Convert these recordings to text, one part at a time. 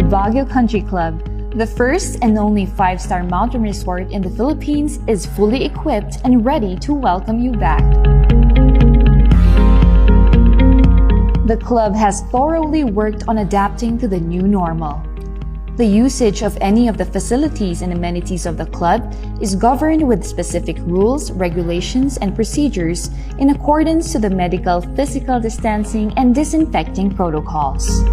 Baguio Country Club, the first and only 5-star mountain resort in the Philippines, is fully equipped and ready to welcome you back. The club has thoroughly worked on adapting to the new normal. The usage of any of the facilities and amenities of the club is governed with specific rules, regulations, and procedures in accordance to the medical, physical distancing, and disinfecting protocols.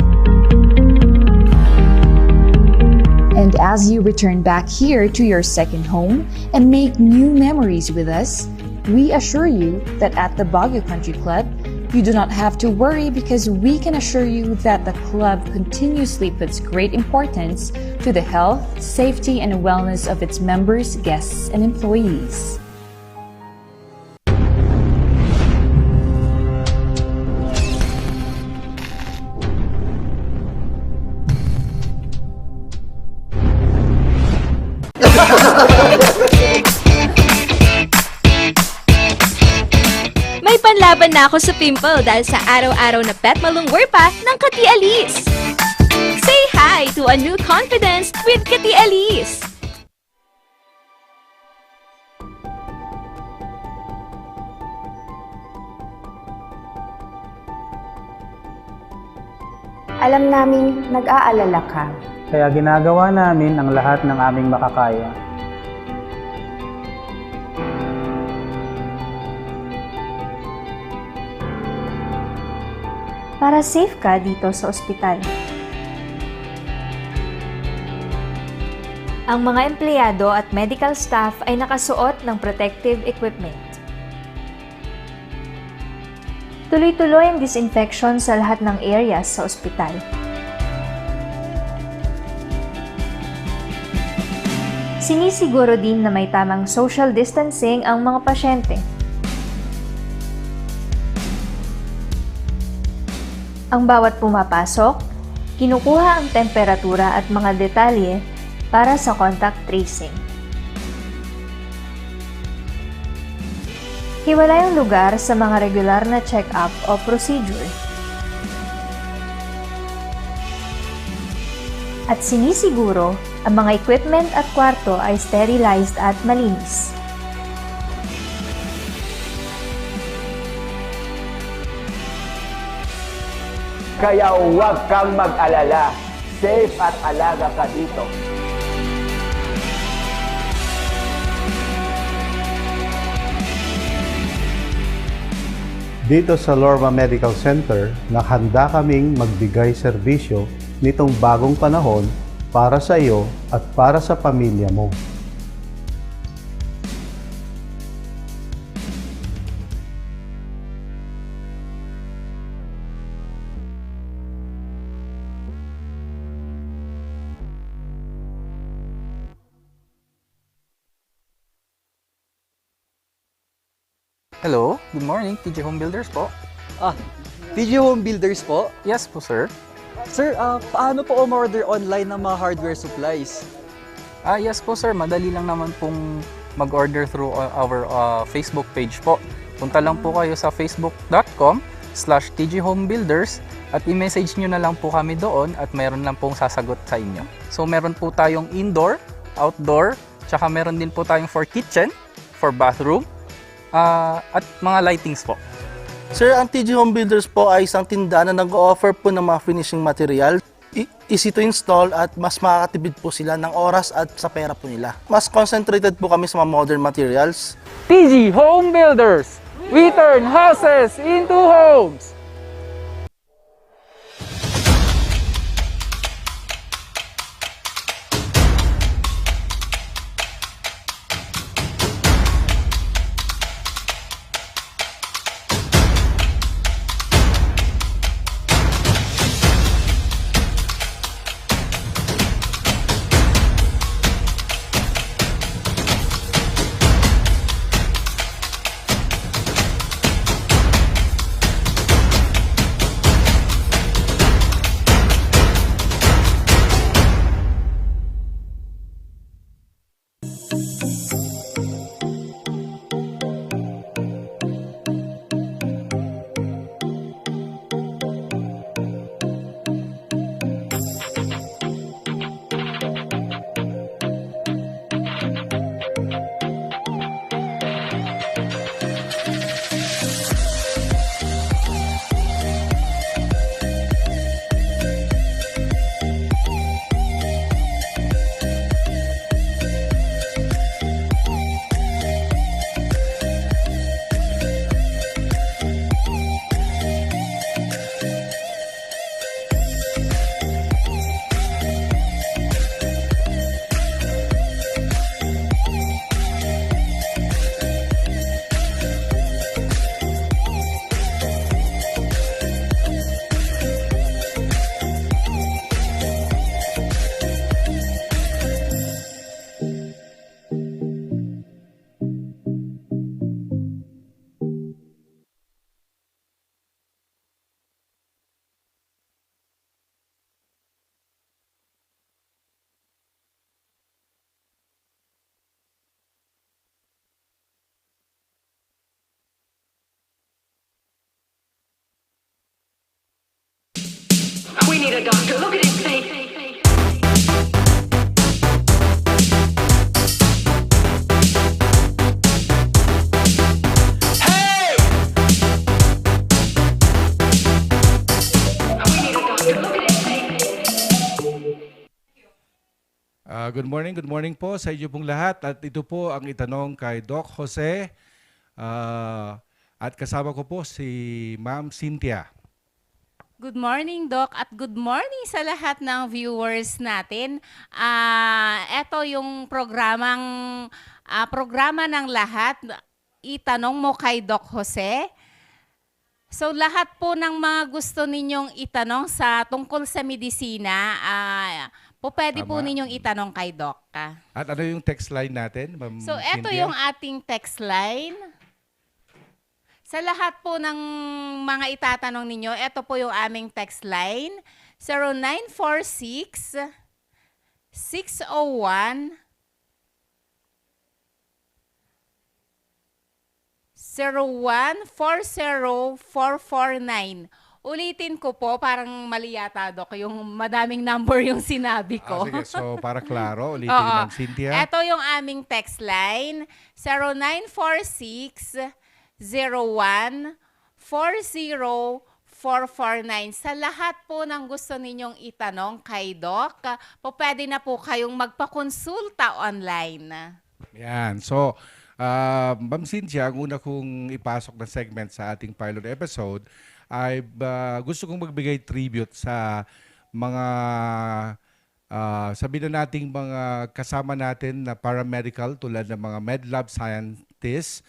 And as you return back here to your second home and make new memories with us, we assure you that at the Baguio Country Club, you do not have to worry because we can assure you that the club continuously puts great importance to the health, safety, and wellness of its members, guests, and employees. May panlaban na ako sa pimple dahil sa araw-araw na pet malungwer pa ng Kati Alice. Say hi to a new confidence with Kati Alice. Alam naming nag-aalala ka. Kaya ginagawa namin ang lahat ng aming makakaya. Para safe ka dito sa ospital. Ang mga empleyado at medical staff ay nakasuot ng protective equipment. Tuloy-tuloy ang disinfection sa lahat ng areas sa ospital. Sinisiguro din na may tamang social distancing ang mga pasyente. Ang bawat pumapasok, kinukuha ang temperatura at mga detalye para sa contact tracing. Hiwalay ang lugar sa mga regular na check-up o procedure. At sinisiguro, ang mga equipment at kwarto ay sterilized at malinis. Kaya huwag kang mag-alala. Safe at alaga ka dito. Dito sa Lorma Medical Center, nakahanda kaming magbigay serbisyo nitong bagong panahon para sa iyo at para sa pamilya mo. Hello, good morning, TJ Home Builders po. TJ Home Builders po? Yes po, sir. Sir, paano po umorder online ng mga hardware supplies? Yes po, sir. Madali lang naman pong mag-order through our Facebook page po. Punta lang po kayo sa facebook.com/tjhomebuilders at i-message nyo na lang po kami doon at meron lang pong sasagot sa inyo. So, meron po tayong indoor, outdoor, tsaka meron din po tayong for kitchen, for bathroom, at mga lightings po. Sir, ang TJ Home Builders po ay isang tindahan na nag-o-offer po ng mga finishing material. Easy to install at mas makakatipid po sila ng oras at sa pera po nila. Mas concentrated po kami sa mga modern materials. TJ Home Builders! We turn houses into homes! need a doctor. Look at his face. Good morning po sa inyo pong lahat. At ito po ang itanong kay Doc Jose. At kasama ko po si Ma'am Cynthia. Good morning, Doc, at good morning sa lahat ng viewers natin. Ito yung programa ng lahat. Itanong mo kay Doc Jose. So lahat po ng mga gusto ninyong itanong tungkol sa medisina, pwede po ninyong itanong kay Doc. At ano yung text line natin, Ma'am So ito Cynthia? yung ating text line. Sa lahat po ng mga itatanong ninyo, ito po yung aming text line. 0946 601 0140449. Ulitin ko po, parang mali yata, Doc, yung madaming number yung sinabi ko. Sige, so para klaro, ulitin Oo. ni Ma'am Cynthia. Ito yung aming text line, 0946-01-40449. Sa lahat po ng gusto ninyong itanong kay Doc, pwede na po kayong magpakonsulta online. Yan. So, Ma'am Cynthia, ang una kong ipasok na segment sa ating pilot episode ay gusto kong magbigay tribute sa mga sabihin na nating mga kasama natin na paramedical tulad ng mga med lab scientists.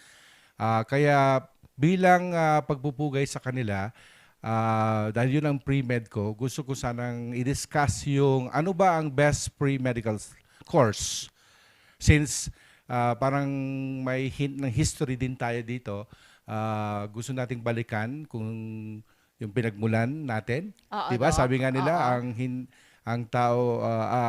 Kaya bilang pagpupugay sa kanila, dahil yun ang pre-med ko, gusto ko sanang i-discuss yung ano ba ang best pre-medical course. Since parang may hint ng history din tayo dito, gusto nating balikan kung yung pinagmulan natin. Oo, 'Di ba? Doc. Sabi nga nila Oo. ang tao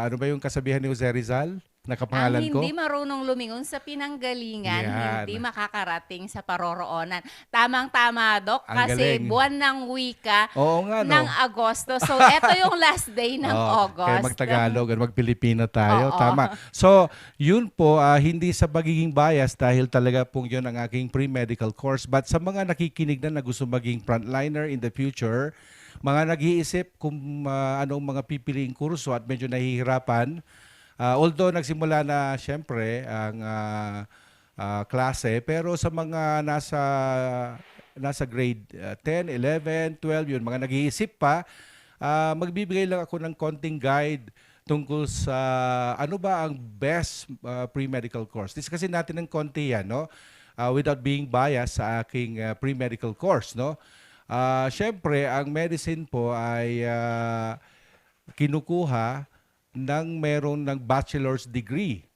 ano ba yung kasabihan ni Jose Rizal? Nakapangalan ko. Ang hindi marunong lumingon sa pinanggalingan, Yan. hindi makakarating sa paroroonan. Tamang-tama, Doc, Ang kasi galing. buwan ng wika Oo nga, no? ng Agosto. So, eto yung last day ng Kaya August. mag-Tagalog at mag-Pilipino tayo. Oo. Tama. So, yun po, hindi sa pagiging bias dahil talaga pong yun ang aking pre-medical course. But sa mga nakikinig na gusto maging frontliner in the future, mga nag-iisip kung anong mga pipiliing kurso at medyo nahihirapan, although nagsimula na siyempre ang klase, pero sa mga nasa grade 10, 11, 12, yun, mga nag-iisip pa, magbibigay lang ako ng konting guide tungkol sa ano ba ang best pre-medical course. Discussin natin ng konti yan, no? Without being biased sa aking pre-medical course, no? Siyempre, ang medicine po ay kinukuha ng meron ng bachelor's degree.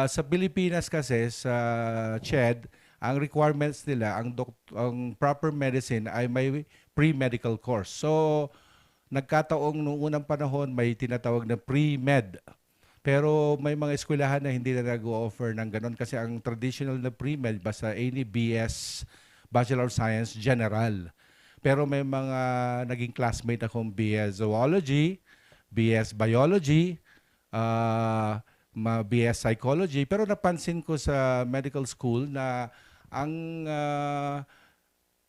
Sa Pilipinas kasi, sa CHED, ang requirements nila, ang proper medicine ay may pre-medical course. So, nagkataong noong unang panahon may tinatawag na pre-med. Pero may mga eskwelahan na hindi na nag-o-offer ng ganon kasi ang traditional na pre-med basta any BS, Bachelor of Science, General. Pero may mga naging classmate akong BS Zoology, BS Biology, BS Psychology. Pero napansin ko sa medical school na ang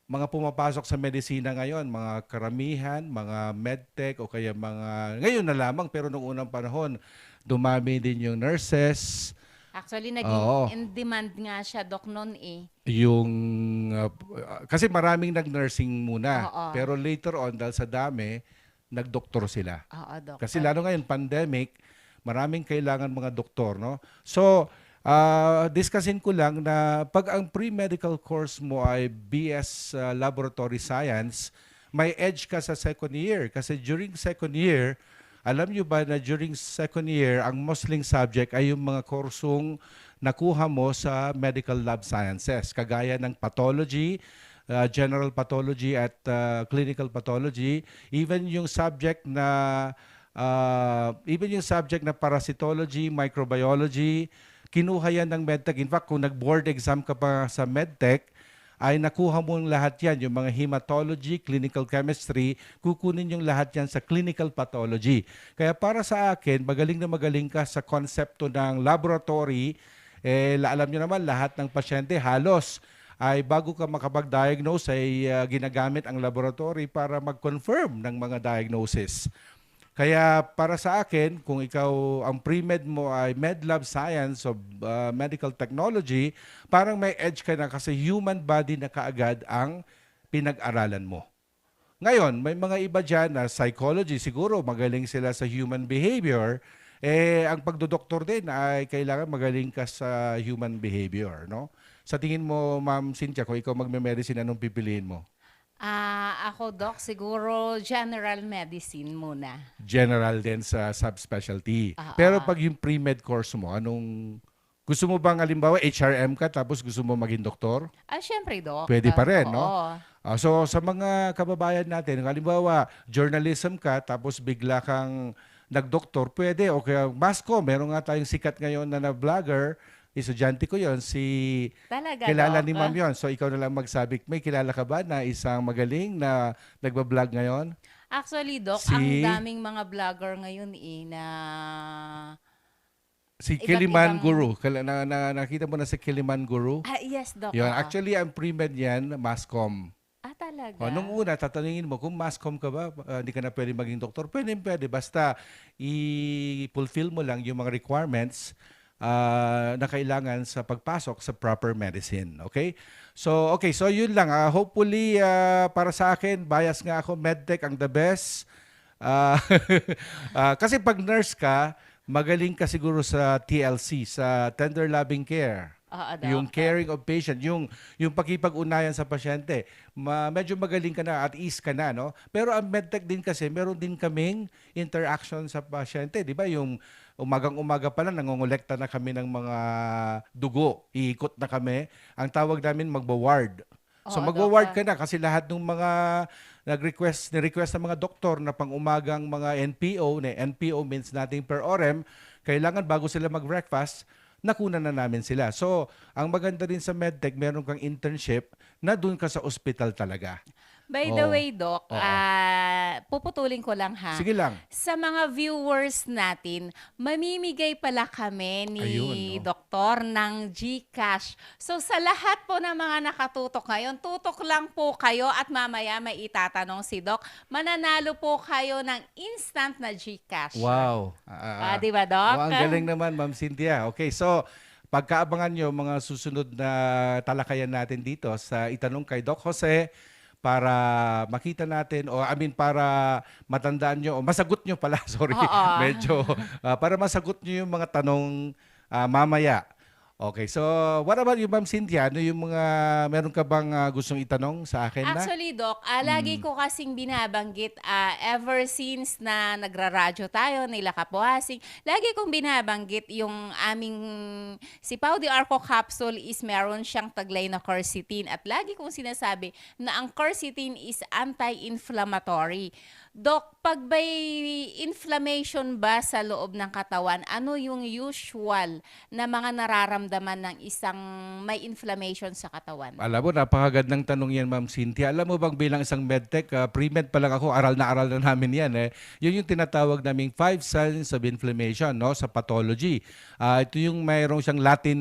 mga pumapasok sa medisina ngayon, mga karamihan, mga medtech o kaya mga, ngayon na lamang pero noong unang panahon, dumami din yung nurses. Actually, naging in demand nga siya, Doc, noon eh. Yung, kasi maraming nag-nursing muna. Oo. Pero later on, dahil sa dami, nagdoktor sila. Oo, Doc. Kasi lalo ngayon, pandemic, maraming kailangan mga doktor, no? So, discussin ko lang na pag ang pre-medical course mo ay BS Laboratory Science, may edge ka sa second year. Kasi during second year, alam nyo ba na during second year, ang mostly subject ay yung mga kursong nakuha mo sa medical lab sciences, kagaya ng pathology, general pathology at clinical pathology, even yung subject na parasitology, microbiology, kinuha yan ng medtech. In fact, kung nag-board exam ka pa sa medtech, ay nakuha mo lahat yan, yung mga hematology, clinical chemistry, kukunin yung lahat yan sa clinical pathology. Kaya para sa akin, magaling na magaling ka sa konsepto ng laboratory. Alam nyo naman, lahat ng pasyente halos ay bago ka makapag-diagnose ay ginagamit ang laboratory para mag-confirm ng mga diagnosis. Kaya para sa akin, kung ikaw ang pre-med mo ay Medlab Science of Medical Technology, parang may edge ka na kasi human body na kaagad ang pinag-aralan mo. Ngayon, may mga iba dyan na psychology, siguro magaling sila sa human behavior, ang pagdodoktor din ay kailangan magaling ka sa human behavior, no? Sa tingin mo, Ma'am Cynthia, kung ikaw magme-medicine, anong pipiliin mo? Ako, Doc, siguro general medicine muna. General din sa subspecialty. Pero pag yung pre-med course mo, gusto mo bang halimbawa HRM ka tapos gusto mo maging doktor? Syempre, Doc. Pwede pa rin, no? Oo. So sa mga kababayan natin, halimbawa journalism ka tapos bigla kang nagdoktor, pwede. O kaya Mascom, meron nga tayong sikat ngayon na vlogger, estudyante ko yon, Talaga, kilala Doc? ni Ma'am yon. So ikaw na lang magsabi, may kilala ka ba na isang magaling na nagbablog ngayon? Actually, Doc, Si- ang daming mga vlogger ngayon na... Si Iba't Kiliman ibang- Guru. Nakita mo na si Kiliman Guru? Yes, Doc. Yun. oo. Actually, ang pre-med yan, Mascom. Talaga? Nung una, tatanungin mo, kung Mascom ka ba, hindi ka na pwede maging doktor. Pwede. Basta i-fulfill mo lang yung mga requirements na kailangan sa pagpasok sa proper medicine. Okay? So yun lang. Hopefully, para sa akin, bias nga ako, MedTech ang the best. Kasi pag nurse ka, magaling ka siguro sa TLC, sa Tender Loving Care. Doc. Yung caring of patient, yung pakipag-unayan sa pasyente. Medyo magaling ka na, at ease ka na, no? Pero ang MedTech din kasi, meron din kaming interaction sa pasyente. Di ba? Yung umagang-umaga pa lang, nangongolekta na kami ng mga dugo. Iikot na kami. Ang tawag namin magwa-ward. So magwa-ward ka na kasi lahat ng mga ni-request ng mga doktor na pang-umagang mga NPO, NPO means nating per orem, kailangan bago sila mag-breakfast, nakuna na namin sila. So, ang maganda din sa MedTech, meron kang internship na doon ka sa ospital talaga. By the way, Doc, Oo. puputulin ko lang ha. Sige lang. Sa mga viewers natin, mamimigay pala kami ni Ayun, no? Doktor ng GCash. So sa lahat po ng mga nakatutok ngayon, tutok lang po kayo at mamaya may itatanong si Doc. Mananalo po kayo ng instant na GCash. Wow. Di ba, Doc? Ang galing naman, Ma'am Cynthia. Okay, so pagkaabangan nyo mga susunod na talakayan natin dito sa Itanong kay Doc Jose, para makita natin para matandaan nyo o masagot nyo pala, sorry, medyo para masagot nyo yung mga tanong mamaya. Okay, so what about you, Ma'am Cynthia? Ano yung mga, meron ka bang gustong itanong sa akin na? Actually, Doc, lagi ko kasing binabanggit ever since na nagraradyo tayo, nila Kapuasing, lagi kong binabanggit yung aming, si Pau de Arco capsule is meron siyang taglay na quercetin at lagi kong sinasabi na ang quercetin is anti-inflammatory. Doc, pag may inflammation ba sa loob ng katawan, ano yung usual na mga nararamdaman ng isang may inflammation sa katawan? Alam mo, napakagandang tanong yan, Ma'am Cynthia. Alam mo bang bilang isang medtech, pre-med pa lang ako, aral na namin yan. Yun yung tinatawag naming 5 signs of inflammation, no, sa pathology. Ito yung mayroong siyang Latin,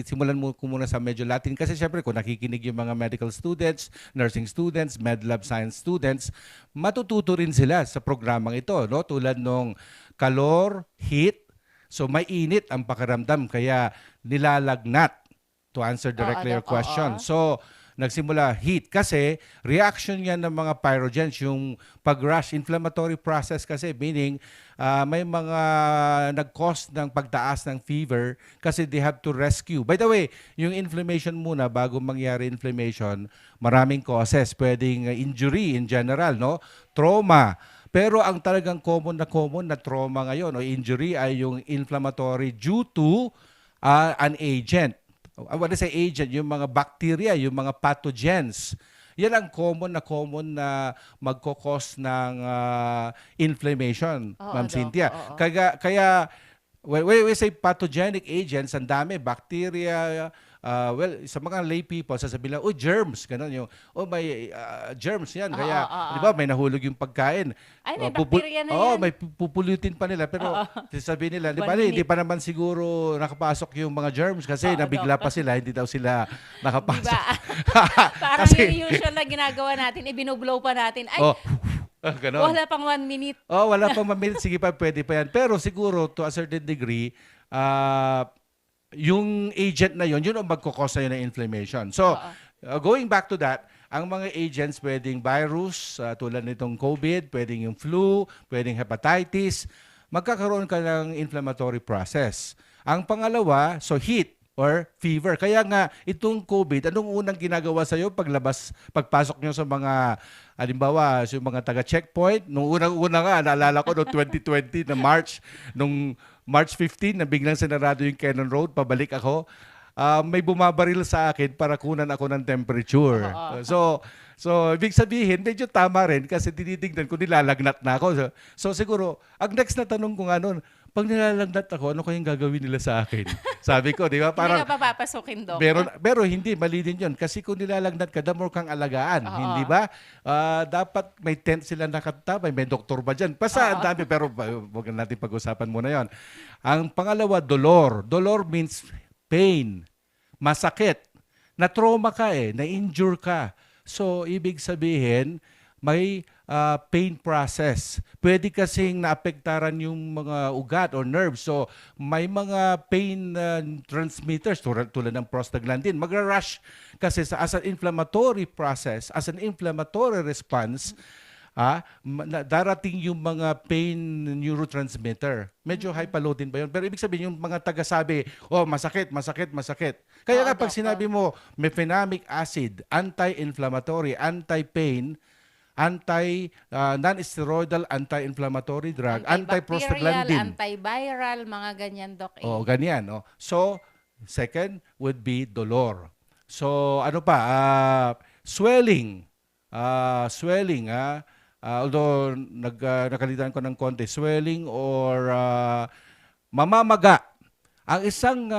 simulan mo ko muna sa medyo Latin kasi syempre kung nakikinig yung mga medical students, nursing students, medlab science students, matututo rin sila sa programang ito, no? Tulad nung calor, heat, so may init ang pakiramdam kaya nilalagnat, to answer directly your question. So nagsimula heat kasi reaction yan ng mga pyrogens, yung pag-rush, inflammatory process kasi, meaning may mga nag-cause ng pagtaas ng fever kasi they have to rescue. By the way, yung inflammation muna, bago mangyari inflammation, maraming causes. Pwedeng injury in general, no? Trauma. Pero ang talagang common na trauma ngayon o injury ay yung inflammatory due to an agent. What is an agent? Yung mga bacteria, yung mga pathogens. Yan ang common na magkakos ng inflammation, Ma'am Cynthia. Kaya when we say pathogenic agents, ang dami, bacteria, well, sa mga lay people, sasabihin lang, oh, germs, ganun yung, oh, may germs yan. Kaya, di ba, may nahulog yung pagkain. Ay, may bacteria na yan. May pupulutin pa nila. Pero, sasabihin nila, di ba, hindi pa naman siguro nakapasok yung mga germs kasi nabigla pa sila, hindi daw sila nakapasok. Diba? Parang yung usual na ginagawa natin, ibinublow pa natin. Ay, ganon. wala pang 1 minute. Wala pang 1 minute. Sige pa, pwede pa yan. Pero siguro, to a certain degree, yung agent na yun ang magkukos na yun ng inflammation. So, going back to that, ang mga agents pwedeng virus, tulad nitong COVID, pwedeng yung flu, pwedeng hepatitis, magkakaroon ka ng inflammatory process. Ang pangalawa, so heat or fever. Kaya nga, itong COVID, anong unang ginagawa sa'yo pagpasok nyo sa mga, halimbawa, sa mga taga-checkpoint? Nung unang-una nga, naalala ko noong 2020 na nung March 15, na biglang sinarado yung Cannon Road, pabalik ako, may bumabaril sa akin para kunan ako ng temperature. So, ibig sabihin, medyo tama rin kasi tinitignan ko, nilalagnat na ako. So siguro, ang next na tanong ko nga noon, pag nilalagnat ako, ano kayang gagawin nila sa akin? Sabi ko, di ba? Parang, hindi ka papapasukin, Doc. Pero hindi, mali din yun. Kasi kung nilalagnat ka, the more kang alagaan. Hindi ba? Dapat may tent sila nakatabay. May doktor ba dyan? Basta ang dami, pero huwag natin pag-usapan muna yon. Ang pangalawa, dolor. Dolor means pain. Masakit. Na-trauma ka na-injure ka. So, ibig sabihin, may pain process. Pwede kasing naapektaran yung mga ugat or nerves. So, may mga pain transmitters tulad ng prostaglandin. Magra-rush kasi as an inflammatory process, as an inflammatory response, darating yung mga pain neurotransmitter. Medyo hypaloadin ba yun? Pero ibig sabihin, yung mga taga-sabi, masakit. Kaya nga pag sinabi mo, mefenamic acid, anti-inflammatory, anti-pain, non-steroidal anti-inflammatory drug, anti-prostaglandin. Antiviral, mga ganyan, Doc. Ganyan. So, second would be dolor. So, ano pa? Swelling. Although nakalitan ko ng konti, swelling or mamamaga. Ang isang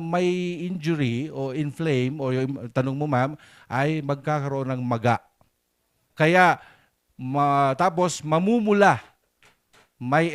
may injury o inflame, o yung tanong mo ma'am, ay magkakaroon ng maga. Kaya, tapos mamumula. May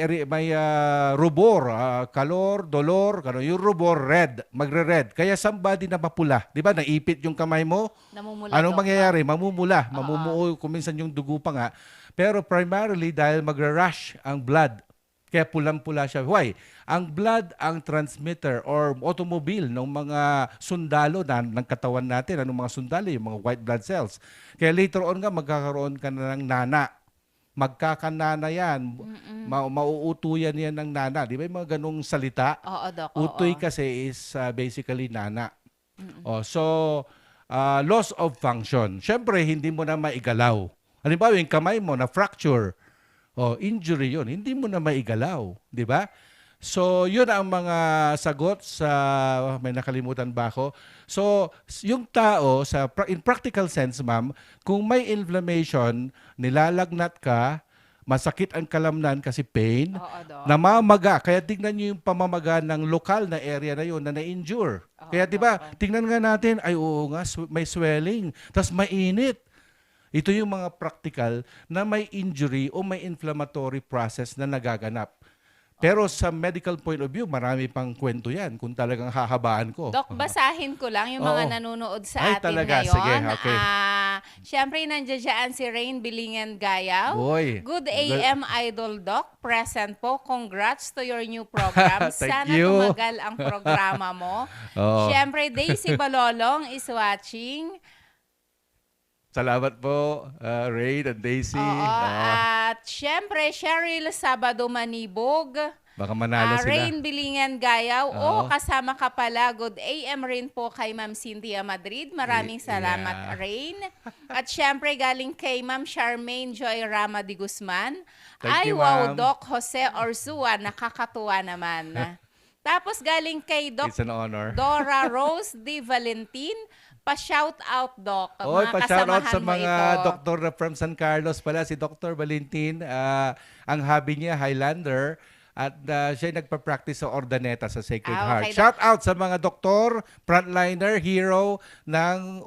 rubor, kalor, dolor, yung rubor, red, magre-red. Kaya somebody na mapula. Di ba, naipit yung kamay mo? Namumula. Anong mangyayari? Mamumula. Mamumuo, kuminsan yung dugo pa nga. Pero primarily, dahil magre-rush ang blood. Kaya pulang-pula siya. Why? Ang blood ang transmitter or automobile ng mga sundalo ng katawan natin. Anong mga sundalo? Yung mga white blood cells. Kaya later on nga, magkakaroon ka na ng nana. Magkakanana yan. Mauutuyan yan ng nana. Di ba yung mga ganong salita? Oo, Doc. Utoy kasi is basically nana. Loss of function. Siyempre, hindi mo na maigalaw. Halimbawa, yung kamay mo na fracture, injury yun. Hindi mo na maigalaw. Di ba? So, yun ang mga sagot sa, may nakalimutan ba ako? So, yung tao, in practical sense, ma'am, kung may inflammation, nilalagnat ka, masakit ang kalamnan kasi pain, namamaga. Kaya tignan nyo yung pamamaga ng lokal na area na yun na na-injure. Kaya di ba, tignan nga natin, ay oo nga, may swelling, tas mainit. Ito yung mga practical na may injury o may inflammatory process na nagaganap. Pero sa medical point of view, marami pang kwento yan kung talagang hahabaan ko. Doc, basahin ko lang yung mga nanonood sa atin talaga. ngayon. Sige, okay. Siyempre, nandiyan si Rain Bilingen Gayaw. Boy. Good AM Idol Doc. Present po. Congrats to your new program. Sana you. tumagal ang programa mo. Siyempre, Daisy Balolong is watching. Salamat po, Rain and Daisy. At syempre, Cheryl Sabado Manibog. Baka manalo sila. Rain Bilingen Gayaw. Kasama ka pala. Good AM rin po kay Ma'am Cynthia Madrid. Maraming salamat, Rain. At syempre, galing kay Ma'am Charmaine Joy Rama de Guzman. Thank you, wow, ma'am. Doc Jose Orzua. Nakakatuwa naman. Tapos galing kay Doc It's an honor. Dora Rose de Valentin. Pa-shout out, Doc. Pa-shout out sa mga ito. doktor from San Carlos pala. Si Dr. Valentin, ang hobby niya, Highlander. At siya nagpa-practice sa Ordaneta sa Sacred Ah, Heart. okay, Shout out sa mga doktor, frontliner, hero ng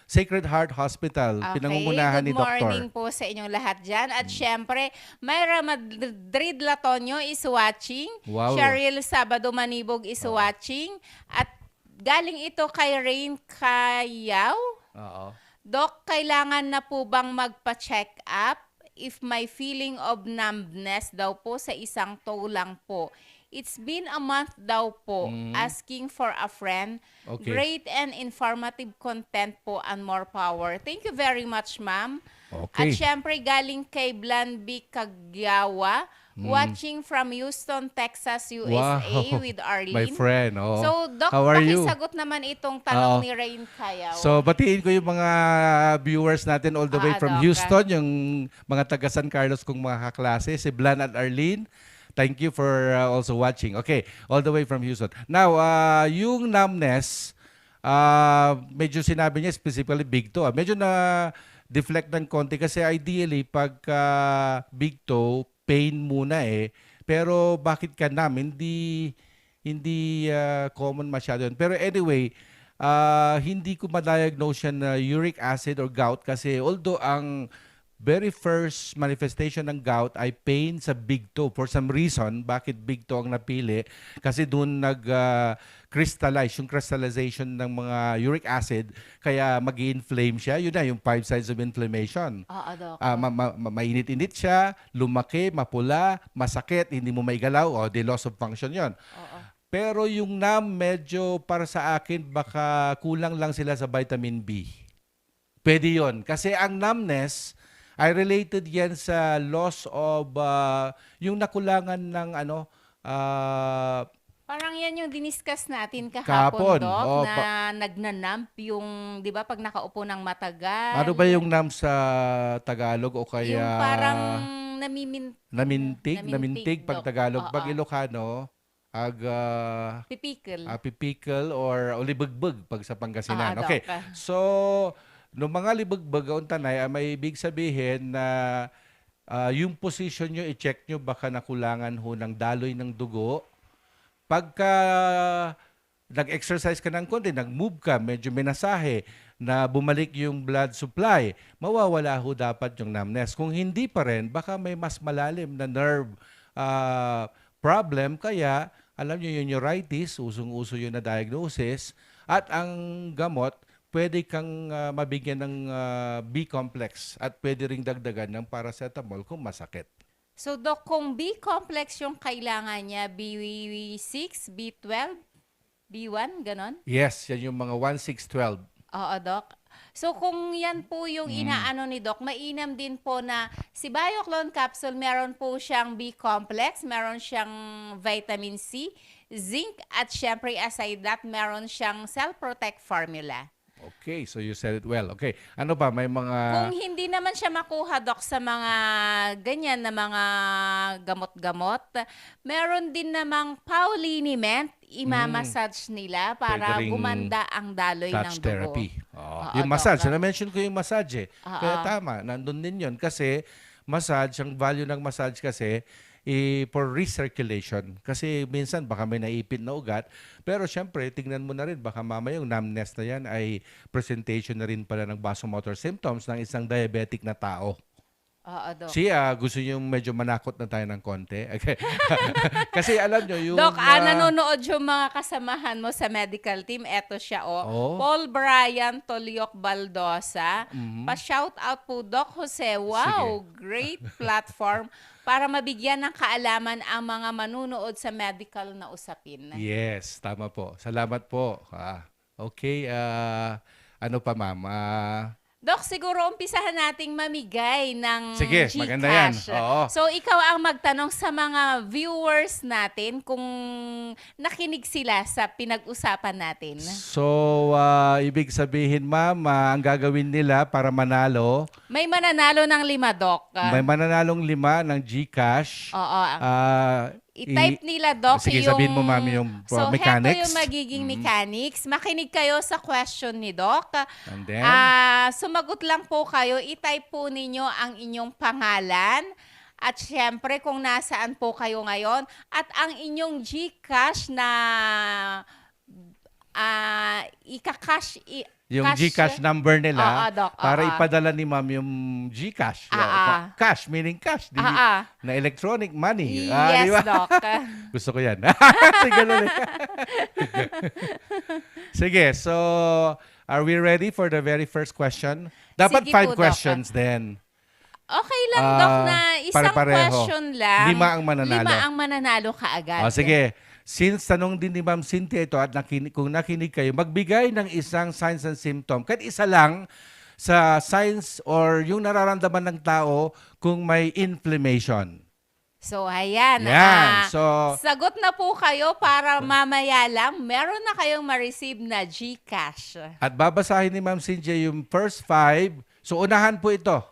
Sacred Heart Hospital. Okay, Pinangungunahan ni good Doktor. morning po sa inyong lahat dyan. At syempre, Myra Madrid Latonio is watching. Wow. Cheryl Sabado Manibog is watching. At galing ito kay Rain Kayaw. Oo. Doc, kailangan na po bang magpa-check up? If my feeling of numbness daw po sa isang toe lang po. It's been a month daw po. Asking for a friend. Okay. Great and informative content po and more power. Thank you very much, ma'am. Okay. At syempre, galing kay Blanby Kagyawa, watching from Houston, Texas, USA Wow. with Arlene. My friend. Oh. So, Doc, How are you? pakisagot naman itong tanong Oo. ni Rain Kayaw. So, batiin ko yung mga viewers natin all the way from Doc. Houston, yung mga taga San Carlos kong mga kaklase, si Blan at Arlene. Thank you for also watching. Okay, all the way from Houston. Now, yung numbness, medyo sinabi niya specifically big toe. Medyo na deflect ng konti kasi ideally pagka big toe, pain muna eh. Pero bakit ka hindi common masyado yun. Pero anyway, hindi ko ma-diagnose siya na uric acid or gout kasi although ang very first manifestation ng gout ay pain sa big toe. For some reason, bakit big toe ang napili? Kasi doon nag-crystallize, yung crystallization ng mga uric acid, kaya mag-inflame siya. Yun na, yung 5 signs of inflammation. Oo, Doc. Mainit-init siya, lumaki, mapula, masakit, hindi mo maigalaw, o the loss of function yon. Pero yung medyo para sa akin, baka kulang lang sila sa vitamin B. Pwede yon. Kasi ang numbness ay related yan sa loss of yung nakulangan ng Parang yan yung diniscuss natin Kahapon. kahapon, Doc, Oh, na nagnanamp yung, di ba, pag nakaupo ng matagal. ano ba yung numb sa Tagalog o kaya Yung parang namintig pag Doc. Tagalog. Oo. Pag Ilocano, pipikil. pipikil or libagbag pag sa Pangasinan. Doc. Okay. So, nung mga libagbag o tanay, may ibig sabihin na yung position nyo, i-check nyo baka nakulangan ho ng daloy ng dugo. Pagka nag-exercise ka ng konti, nag-move ka, medyo minasahe, na bumalik yung blood supply, mawawala ho dapat yung numbness. Kung hindi pa rin, baka may mas malalim na nerve problem. Kaya, alam nyo yung neuritis, usong-uso yun na diagnosis, at ang gamot, pwede kang mabigyan ng B-complex at pwede ring dagdagan ng paracetamol kung masakit. So, Doc, kung B-complex yung kailangan niya, B6, B12, B1, ganon? Yes, yan yung mga 1-6-12. Oo, Doc. So, kung yan po yung inaano ni Doc, mainam din po na si Bioclone Capsule, meron po siyang B-complex, meron siyang vitamin C, zinc, at syempre aside that, meron siyang Cell Protect formula. Okay, so you said it well. Okay, ano ba, may mga... Kung hindi naman siya makuha, Doc, sa mga ganyan na mga gamot-gamot, meron din namang pauliniment, imamassage nila para Pwede ring gumanda ang daloy ng touch dugo. therapy. Oo, Yung massage, Doc. na-mention ko yung massage eh. Kaya tama, nandun din yun. Kasi massage, ang value ng massage kasi, for recirculation. Kasi minsan baka may naipit na ugat. Pero syempre, tingnan mo na rin, baka mamaya yung numbness na yan ay presentation na rin pala ng vasomotor symptoms ng isang diabetic na tao. Oo, Doc. Gusto nyo medyo manakot na tayo ng konti? Okay. Kasi alam nyo, yung... Doc, nanonood yung mga kasamahan mo sa medical team. Eto siya, Paul Brian Toliok Baldosa. Pa-shout out po, Doc Jose. Wow, great platform para mabigyan ng kaalaman ang mga manunood sa medical na usapin. Yes, tama po. Salamat po. Okay, ano pa ma'am? Doc, siguro umpisahan nating mamigay ng Sige, GCash. maganda yan. Oo. So, ikaw ang magtanong sa mga viewers natin kung nakinig sila sa pinag-usapan natin. So, ibig sabihin ma'am, ang gagawin nila para manalo, may mananalo ng 5, Doc. may mananalong 5 ng GCash. Oo. I-type nila, Doc, sige, yung... sabihin mo ma'am yung mechanics. So, heto yung magiging mechanics. Makinig kayo sa question ni Doc. And then? Sumagot lang po kayo. I-type po ninyo ang inyong pangalan At syempre kung nasaan po kayo ngayon at ang inyong GCash na ika-cash Yung GCash number nila Oo, Doc. para Oo. ipadala ni ma'am yung GCash. Cash, meaning cash. Na electronic money. Yes, di ba? Doc. Gusto ko yan. Sige, ganun eh. Sige, so are we ready for the very first question? Dapat Sige 5 po, Doc. questions din. Okay lang, Doc, na isang pare-pareho. question lang. 5 ang mananalo. 5 ang mananalo kaagad. Sige. Since tanong din ni Ma'am Cynthia ito at kung nakinig kayo, magbigay ng isang signs and symptom. Kahit isa lang sa signs or yung nararamdaman ng tao kung may inflammation. So, ayan. Yan. Sagot na po kayo para mamaya lang meron na kayong ma-receive na GCash. At babasahin ni Ma'am Cynthia yung first 5. So, unahan po ito.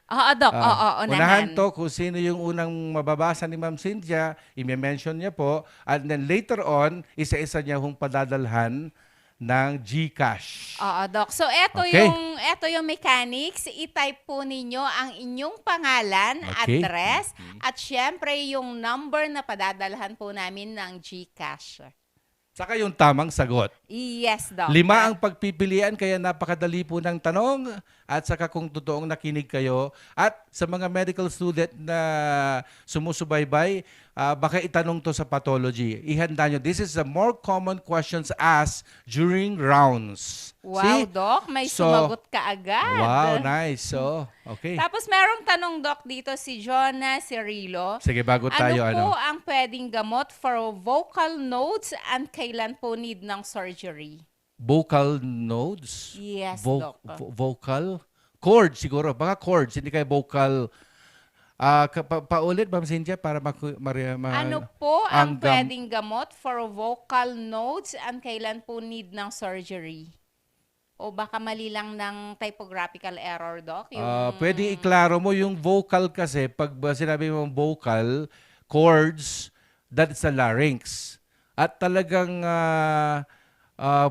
Oo, Doc. Oo, Unahan to kung sino yung unang mababasa ni Ma'am Cynthia, i-mention niya po. And then later on, isa-isa niya hong padadalhan ng GCash. Oo, Doc. So, Okay. eto yung mechanics. I-type po ninyo ang inyong pangalan, Okay. address, at syempre yung number na padadalhan po namin ng GCash. Saka yung tamang sagot. Yes, Doc. 5 ang pagpipilian, kaya napakadali po ng tanong. At saka kung totoong nakinig kayo. At sa mga medical student na sumusubaybay, baka itanong to sa pathology. Ihanda nyo. This is the more common questions asked during rounds. Wow, See? Doc. May sumagot ka agad. Wow, nice. So, okay. Tapos merong tanong, Doc, dito si Jonah Cirilo. Sige, bago tayo, Ano po ang pwedeng gamot for vocal nodes and kailan po need ng surgery? Vocal nodes? Yes, Doc. Vocal? Chords siguro. Baka chords, hindi kayo vocal. Paulit, Ma'am Cynthia, para Ano po ang ang pwedeng gamot for vocal nodes and kailan po need ng surgery? O baka mali lang ng typographical error, Doc? Pwede iklaro mo yung vocal kasi, pag sinabi mo vocal, chords, that's the larynx. At talagang,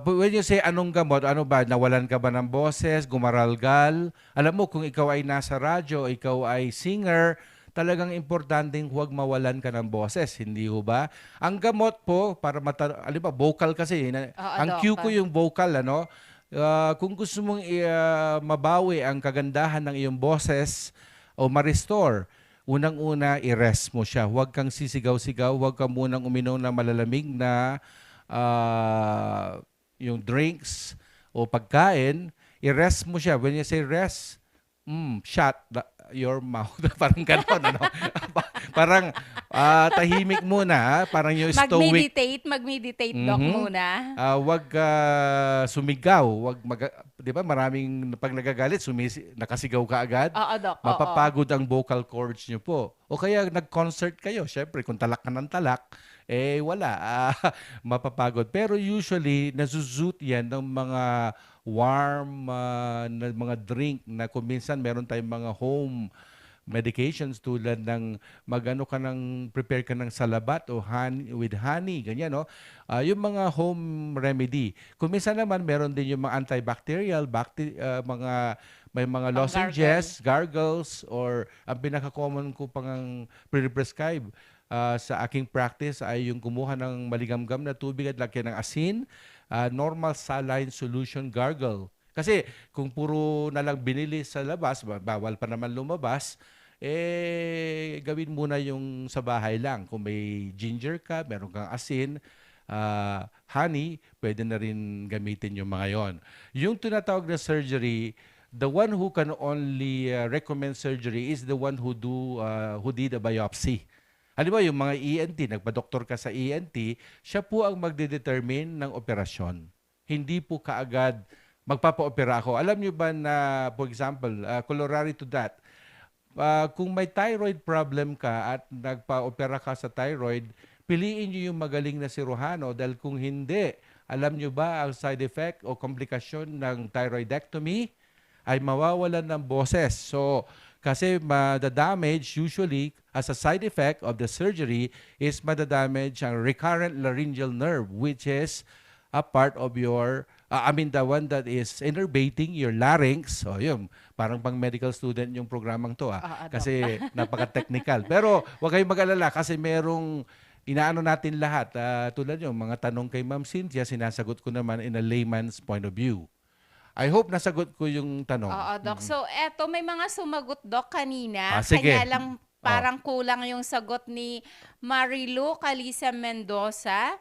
when you say anong gamot, ano ba, nawalan ka ba ng boses, gumaralgal? Alam mo, kung ikaw ay nasa radyo, ikaw ay singer, talagang importanteng huwag mawalan ka ng boses, hindi ho ba? Ang gamot po, para alam ba, vocal kasi, ang cue ko yung vocal, ano? Kung gusto mong mabawi ang kagandahan ng iyong boses o ma-restore, unang-una, i-rest mo siya. Huwag kang sisigaw-sigaw, huwag ka munang uminom ng malalamig na yung drinks o pagkain, i-rest mo siya. When you say rest, shut your mouth. Parang gano'n, ano? Parang tahimik muna, parang yung stoic. Mag-meditate, Doc, muna. Huwag sumigaw, di ba maraming pag nagagalit, nakasigaw ka agad. Oo, Doc. Mapapagod ang vocal cords nyo po. O kaya nag-concert kayo, syempre kung talak ka ng talak, wala, mapapagod. Pero usually, nazuzoot yan ng mga warm na mga drink na kung minsan meron tayong mga home medications tulad ng prepare ka ng salabat o honey, with honey, ganyan, no? Yung mga home remedy. Kung minsan naman, meron din yung mga antibacterial, may mga lozenges, gargles, or ang pinaka-common ko pang pre-prescribe sa aking practice ay yung kumuha ng maligamgam na tubig at lagyan ng asin, normal saline solution gargle. Kasi kung puro na lang binili sa labas, bawal pa naman lumabas, gawin muna yung sa bahay lang. Kung may ginger ka, meron kang asin, honey, pwede na rin gamitin yung mga yon. Yung tinatawag na surgery, the one who can only recommend surgery is the one who did a biopsy. Halimbawa, yung mga ENT, nagpa-doktor ka sa ENT, siya po ang magde-determine ng operasyon. Hindi po kaagad magpapa-opera ako. Alam niyo ba na, for example, corollary to that, kung may thyroid problem ka at nagpa-opera ka sa thyroid, piliin niyo yung magaling na siruhano dahil kung hindi, alam niyo ba ang side effect o komplikasyon ng thyroidectomy ay mawawalan ng boses. So, kasi madadamage usually as a side effect of the surgery is madadamage ang recurrent laryngeal nerve which is a part of your I mean, the one that is innervating your larynx. O yun, parang pang medical student yung programang to. Kasi napaka-technical. Pero huwag kayong mag-alala kasi merong inaano natin lahat. Tulad yung mga tanong kay Ma'am Cynthia, sinasagot ko naman in a layman's point of view. I hope nasagot ko yung tanong. Oo, Doc. So, eto, may mga sumagot, Doc, kanina. Sige. Kanya lang parang kulang yung sagot ni Marilu Calisa Mendoza.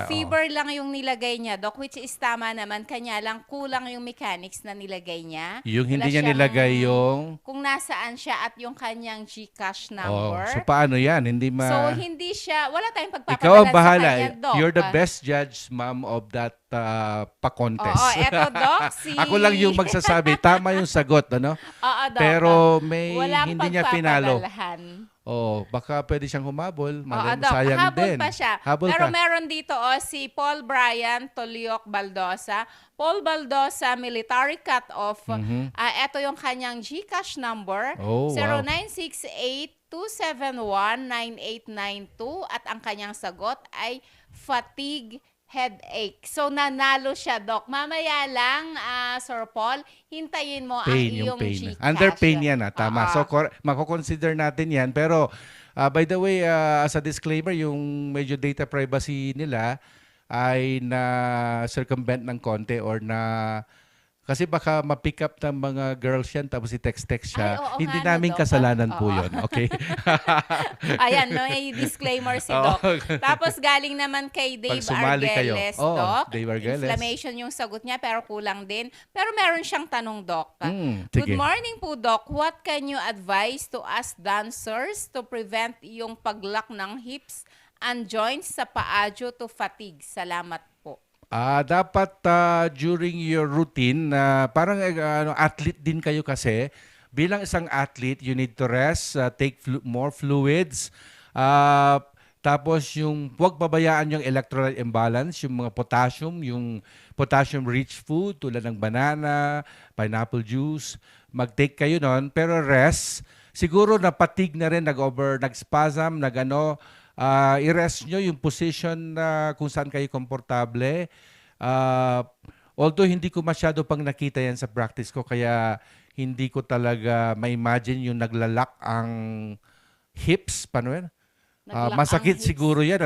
Fever lang yung nilagay niya, Doc, which is tama naman. Kanya lang kulang yung mechanics na nilagay niya. Yung hindi Wala niya siyang- nilagay yung... Kung nasaan siya at yung kanyang GCash Oh, number. so paano yan? Hindi So, hindi siya, wala tayong pagpapadala Ikaw ang bahala. sa kanya, Doc. You're the best judge, ma'am, of that pa-contest. Oo, eto, Doc, Ako lang yung magsasabi. Tama yung sagot, ano? Oo, Doc. Pero may Walang hindi niya pinalo. pagpapadalahan. Oh, baka pwede siyang humabol. Oo, Doc, Doc. sayang Habol din. pa siya. Habol Pero ka. meron dito si Paul Brian Toliok Baldosa. Paul Baldosa, military cut-off. Ito yung kanyang GCash number. Oh, wow. 0968-271-9892 at ang kanyang sagot ay fatigue headache. So, nanalo siya, Doc. Mamaya lang, Sir Paul, hintayin mo ang Pain, iyong yung pain. GCash. Under pain yan, tama. Oo. So, mako-consider natin yan. Pero, by the way, as a disclaimer, yung medyo data privacy nila ay na circumvent ng konti or na... Kasi baka ma-pick up ng mga girls yan tapos i-text-text siya. Ay, oo Hindi nga, namin Doc. kasalanan po Oo. yun. Okay? Ayan, may disclaimer si Doc. Tapos galing naman kay Dave Pag sumali kayo. Argeles, Oh, Doc. Dave Argeles. Inflammation yung sagot niya pero kulang din. Pero meron siyang tanong, Doc. Sige. Good morning po, Doc. What can you advise to us dancers to prevent yung paglock ng hips and joints sa paa due to fatigue? Salamat po. Dapat during your routine, parang athlete din kayo kasi. Bilang isang athlete, you need to rest, take more fluids. Tapos yung huwag pabayaan yung electrolyte imbalance, yung mga yung potassium-rich food tulad ng banana, pineapple juice. Mag-take kayo nun, pero rest. Siguro napatig na rin, nag-spasm, i-rest nyo yung position na kung saan kayo komportable. Although hindi ko masyado pang nakita yan sa practice ko, kaya hindi ko talaga ma-imagine yung naglalak ang hips. Paano yan? Masakit siguro yan.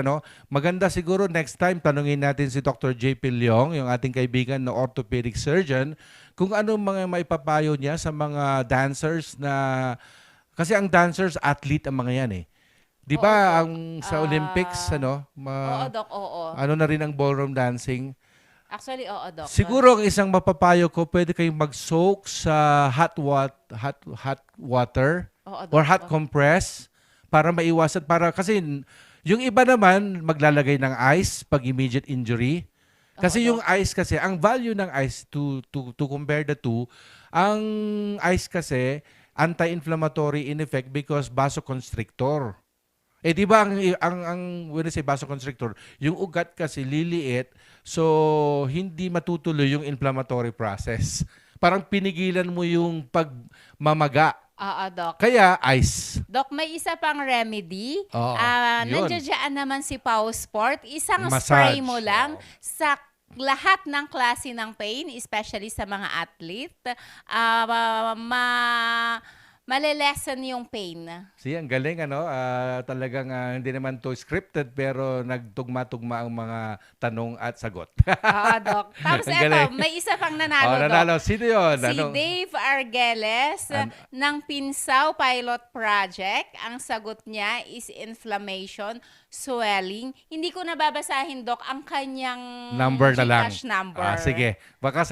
Maganda siguro next time tanungin natin si Dr. JP Leong, yung ating kaibigan na orthopedic surgeon, kung ano mga maipapayo niya sa mga dancers na... Kasi ang dancers, athlete ang mga yan eh. Di ba sa Olympics, Oo, Doc, oo. ano na rin ang ballroom dancing? Actually, oo, Doc. Siguro ang isang mapapayo ko, pwede kayong mag-soak sa hot water Oo, Doc, or hot compress para maiwasan. Kasi yung iba naman maglalagay ng ice pag immediate injury. Kasi yung ice kasi, ang value ng ice to compare the two, ang ice kasi anti-inflammatory in effect because vasoconstrictor. Di ba when I say vasoconstrictor, yung ugat kasi liliit, so hindi matutuloy yung inflammatory process. Parang pinigilan mo yung pagmamaga. Oo, Doc. Kaya ice. Doc, may isa pang remedy. Oo, yun. Nandiyan naman si Pau Sport. Isang Massage. spray mo lang sa lahat ng klase ng pain, especially sa mga athlete. Malelesen yung pain. Ang galing talagang hindi naman to scripted pero nagtugma-tugma ang mga tanong at sagot. Oo, Doc. Tapos Ang eto, galing. may isa pang nanalo, Doc. Nanalo. Sino yun? Si Dave Argeles ng Pinsaw Pilot Project. Ang sagot niya is inflammation, swelling. Hindi ko nababasahin, Doc, ang kanyang Number na lang. GCash number. Sige. Baka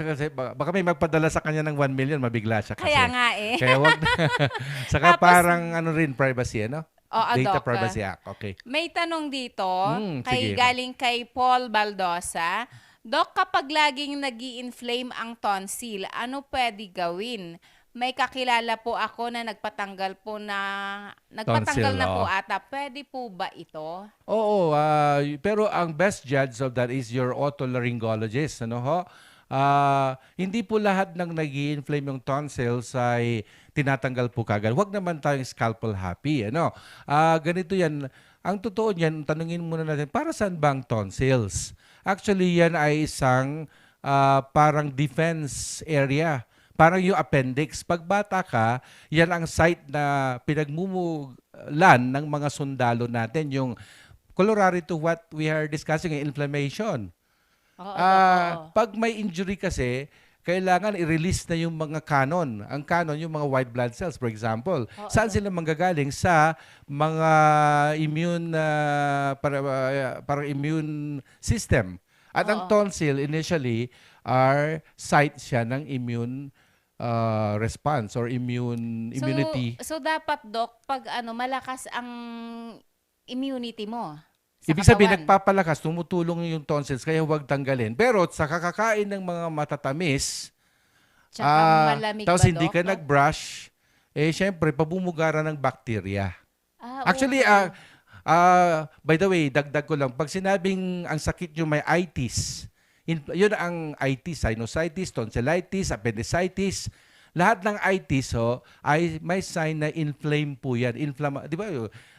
may magpadala sa kanya ng 1 million, mabigla siya kasi. Kaya nga eh. Kaya wag Saka Tapos, parang privacy, Oo, Data Doc. Privacy Act. Okay. May tanong dito, sige. galing kay Paul Baldosa. Doc, kapag laging nag-i-inflame ang tonsil, ano pwede gawin? May kakilala po ako na nagpatanggal Tonsil, na po ata. Pwede po ba ito? Oo, pero ang best judge of that is your otolaryngologist, hindi po lahat ng nag-i-inflame yung tonsils ay tinatanggal po kagad. Huwag naman tayong scalpel happy. Ganito yan. Ang totoo niyan, tanungin muna natin, para saan bang tonsils? Actually, yan ay isang parang defense area. Parang yung appendix. Pag bata ka, yan ang site na pinagmumulan ng mga sundalo natin. Yung contrary to what we are discussing, inflammation. Pag may injury kasi, kailangan i-release na yung mga canon. Ang canon, yung mga white blood cells, for example. Saan sila manggagaling? Sa mga immune, parang immune system. At ang tonsil, initially, site siya ng immune response or immunity. So dapat, Doc, pag malakas ang immunity mo sa Ibig sabihin, katawan. nagpapalakas, tumutulong yung tonsils, kaya huwag tanggalin. Pero sa kakakain ng mga matatamis, Tsaka malamig tapos ba, hindi Doc, ka no? nag-brush, syempre, pabumugaran ng bakterya. Actually, Okay. by the way, dagdag ko lang, pag sinabing ang sakit yung may itis, yun ang itis, sinusitis, tonsillitis, appendicitis, lahat ng itis ay may sign na inflame po yan. Di ba?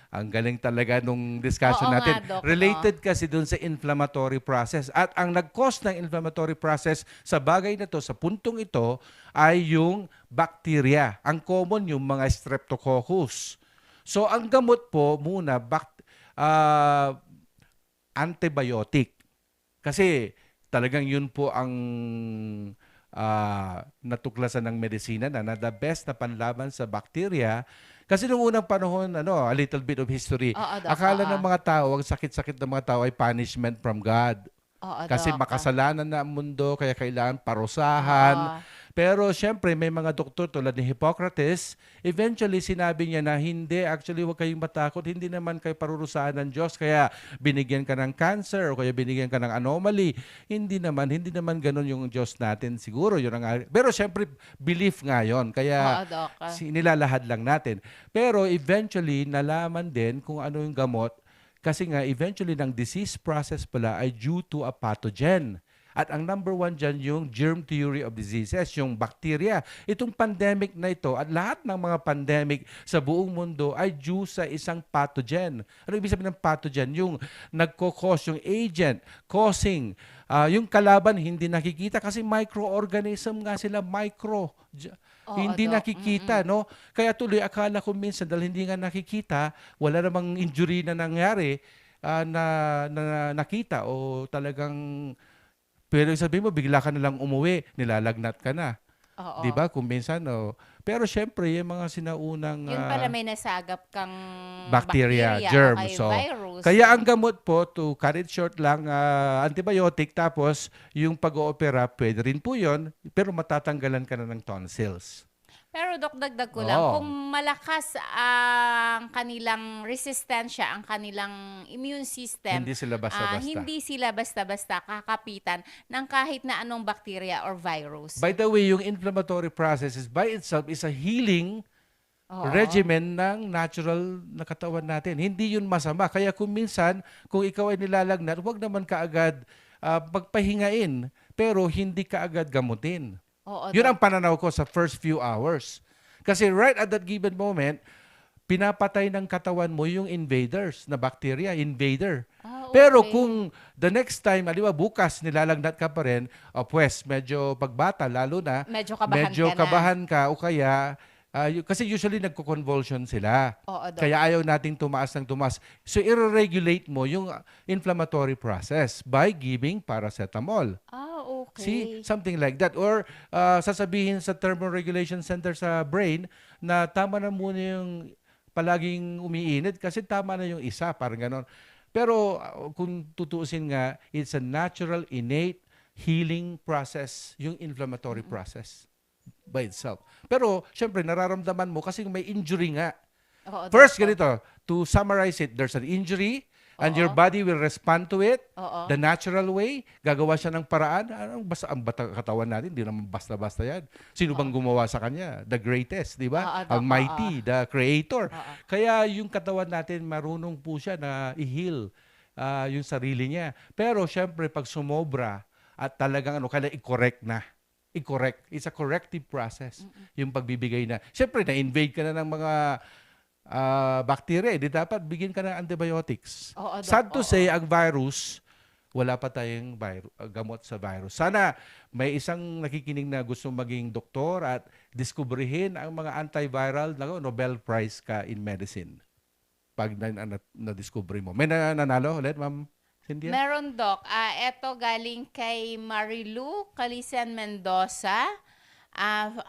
Ang galing talaga nung discussion Oo natin. nga, Doc, Related kasi dun sa inflammatory process. At ang nag-cause ng inflammatory process sa bagay na to, sa puntong ito, ay yung bacteria. Ang common yung mga streptococcus. So ang gamot po muna, antibiotic. Kasi talagang yun po ang natuklasan ng medisina na the best na panlaban sa bacteria. Kasi nung unang panahon, a little bit of history, Doc, akala ng mga tao, ang sakit-sakit ng mga tao ay punishment from God. Kasi Doc. makasalanan na ang mundo, kaya kailangan parusahan. Pero syempre, may mga doktor tulad ni Hippocrates, eventually sinabi niya na hindi, actually huwag kayong matakot, hindi naman kayo parurusahan ng Diyos, kaya binigyan ka ng cancer o kaya binigyan ka ng anomaly. Hindi naman ganun yung Diyos natin. Siguro yun ang... Pero syempre, belief nga yun. Kaya Doc. nilalahad lang natin. Pero eventually, nalaman din kung ano yung gamot. Kasi nga, eventually, ng disease process pala ay due to a pathogen. At ang number one dyan, yung germ theory of diseases, yung bacteria. Itong pandemic na ito at lahat ng mga pandemic sa buong mundo ay due sa isang pathogen. Ano ibig sabihin ng pathogen? Yung nagkukos, yung agent, causing, yung kalaban hindi nakikita kasi microorganism nga sila, hindi Doc. nakikita, no? Kaya tuloy, akala ko minsan dahil hindi nga nakikita, wala namang injury na nangyari na nakita o talagang... Pero sabihin mo, bigla ka na lang umuwi, nilalagnat ka na. Di ba? Kung minsan, Pero syempre, yung mga sinaunang... Yun pala may nasagap kang bacteria, o germ. kay So, virus. kaya ang gamot po, to cut it short lang, antibiotic, tapos yung pag-oopera, pwede rin po yun, pero matatanggalan ka na ng tonsils. Pero Doc, dagdag ko lang, kung malakas ang kanilang resistensya, ang kanilang immune system, Hindi sila basta-basta. hindi sila basta-basta kakapitan ng kahit na anong bacteria or virus. By the way, yung inflammatory process by itself is a healing regimen ng natural na katawan natin. Hindi yun masama. Kaya kung minsan, kung ikaw ay nilalagnat, huwag naman kaagad pagpahingain, pero hindi kaagad gamutin. Yun ang pananaw ko sa first few hours. Kasi right at that given moment, pinapatay ng katawan mo yung invaders na bacteria, invader. Okay. Pero kung the next time, bukas nilalagnat ka pa rin, pues medyo pagbata, lalo na, Medyo kabahan ka o kaya, kasi usually nagko-convulsion sila. Doc. Kaya ayaw nating tumaas ng tumaas. So, i-regulate mo yung inflammatory process by giving paracetamol. Okay. See, something like that. Or sasabihin sa thermoregulation center sa brain na tama na muna yung palaging umiinit kasi tama na yung isa, parang ganon. Pero kung tutuusin nga, it's a natural, innate healing process, yung inflammatory process by itself. Pero, syempre, nararamdaman mo kasi may injury nga. First, ganito, to summarize it, there's an injury, and your body will respond to it the natural way. Gagawa siya ng paraan. Ang katawan natin, hindi naman basta-basta yan. Sino bang gumawa sa kanya? The greatest, di ba? Almighty, the creator. Kaya yung katawan natin, marunong po siya na i-heal yung sarili niya. Pero syempre, pag sumobra at talagang kailangan i-correct na. I-correct. It's a corrective process. Yung pagbibigay na. Syempre, na-invade ka na ng mga bacteria, di dapat bigyan ka ng antibiotics. Sad to say, ang virus, wala pa tayong gamot sa virus. Sana may isang nakikinig na gusto maging doktor at diskubrihin ang mga antiviral, Nobel Prize ka in medicine. Pag na-discovery mo. May nanalo ulit, Ma'am Cynthia? Meron, Doc. Ito galing kay Marilu Calisian Mendoza.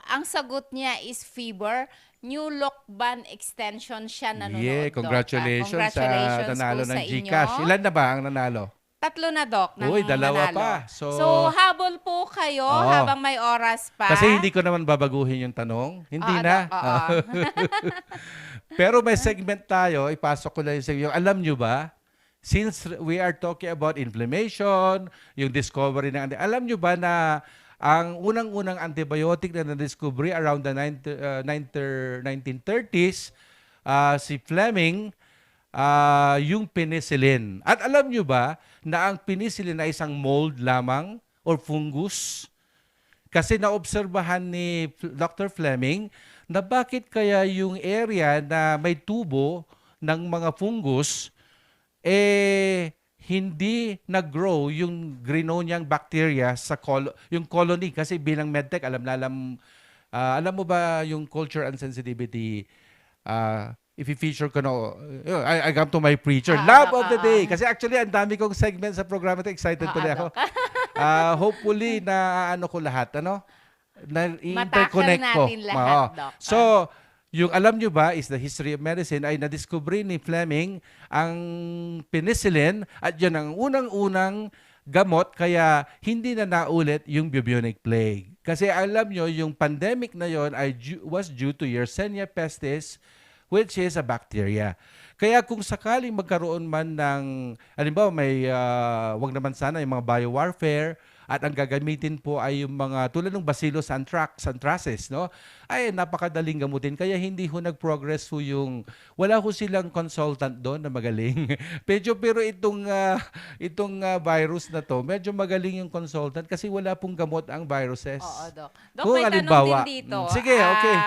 Ang sagot niya is fever. New Lokban extension siya nanonood, Yeah, Doc. congratulations sa nanalo po ng sa GCash. inyo. Ilan na ba ang nanalo? 3 na, Doc, ng Uy, dalawa nanalo. pa. So, habol po kayo Oo. habang may oras pa. Kasi hindi ko naman babaguhin yung tanong. Hindi Oo, na. Doc, oo. Pero may segment tayo. Ipasok ko lang yung segment. Alam nyo ba, since we are talking about inflammation, yung discovery ng alam nyo ba na ang unang-unang antibiotic na na-discovery around the 1930s, si Fleming, yung penicillin. At alam nyo ba na ang penicillin ay isang mold lamang or fungus? Kasi naobserbahan ni Dr. Fleming na bakit kaya yung area na may tubo ng mga fungus, hindi nag-grow yung Greenonian bacteria sa yung colony. Kasi bilang medtech, alam mo ba yung culture and sensitivity, if i-feature ko na, I come to my preacher. Love of the day. Kasi actually, ang dami kong segment sa programa ito. Excited tuloy ako. Hopefully, na ano ko lahat. Na interconnect ko. natin lahat, Doc. So, yung alam nyo ba is the history of medicine ay na-discover ni Fleming ang penicillin at yun ang unang-unang gamot kaya hindi na naulit yung bubonic plague. Kasi alam nyo, yung pandemic na yon ay was due to Yersinia pestis, which is a bacteria. Kaya kung sakaling magkaroon man ng, halimbawa may, wag naman sana yung mga biowarfare, at ang gagamitin po ay yung mga tulad ng Bacillus anthracis, no? Ay napakadaling gamutin kaya hindi ho nag-progress ho yung wala ho silang consultant doon na magaling. pero itong virus na to, medyo magaling yung consultant kasi wala pong gamot ang viruses. Oo, Doc. Doc, may tanong din dito. Sige, okay.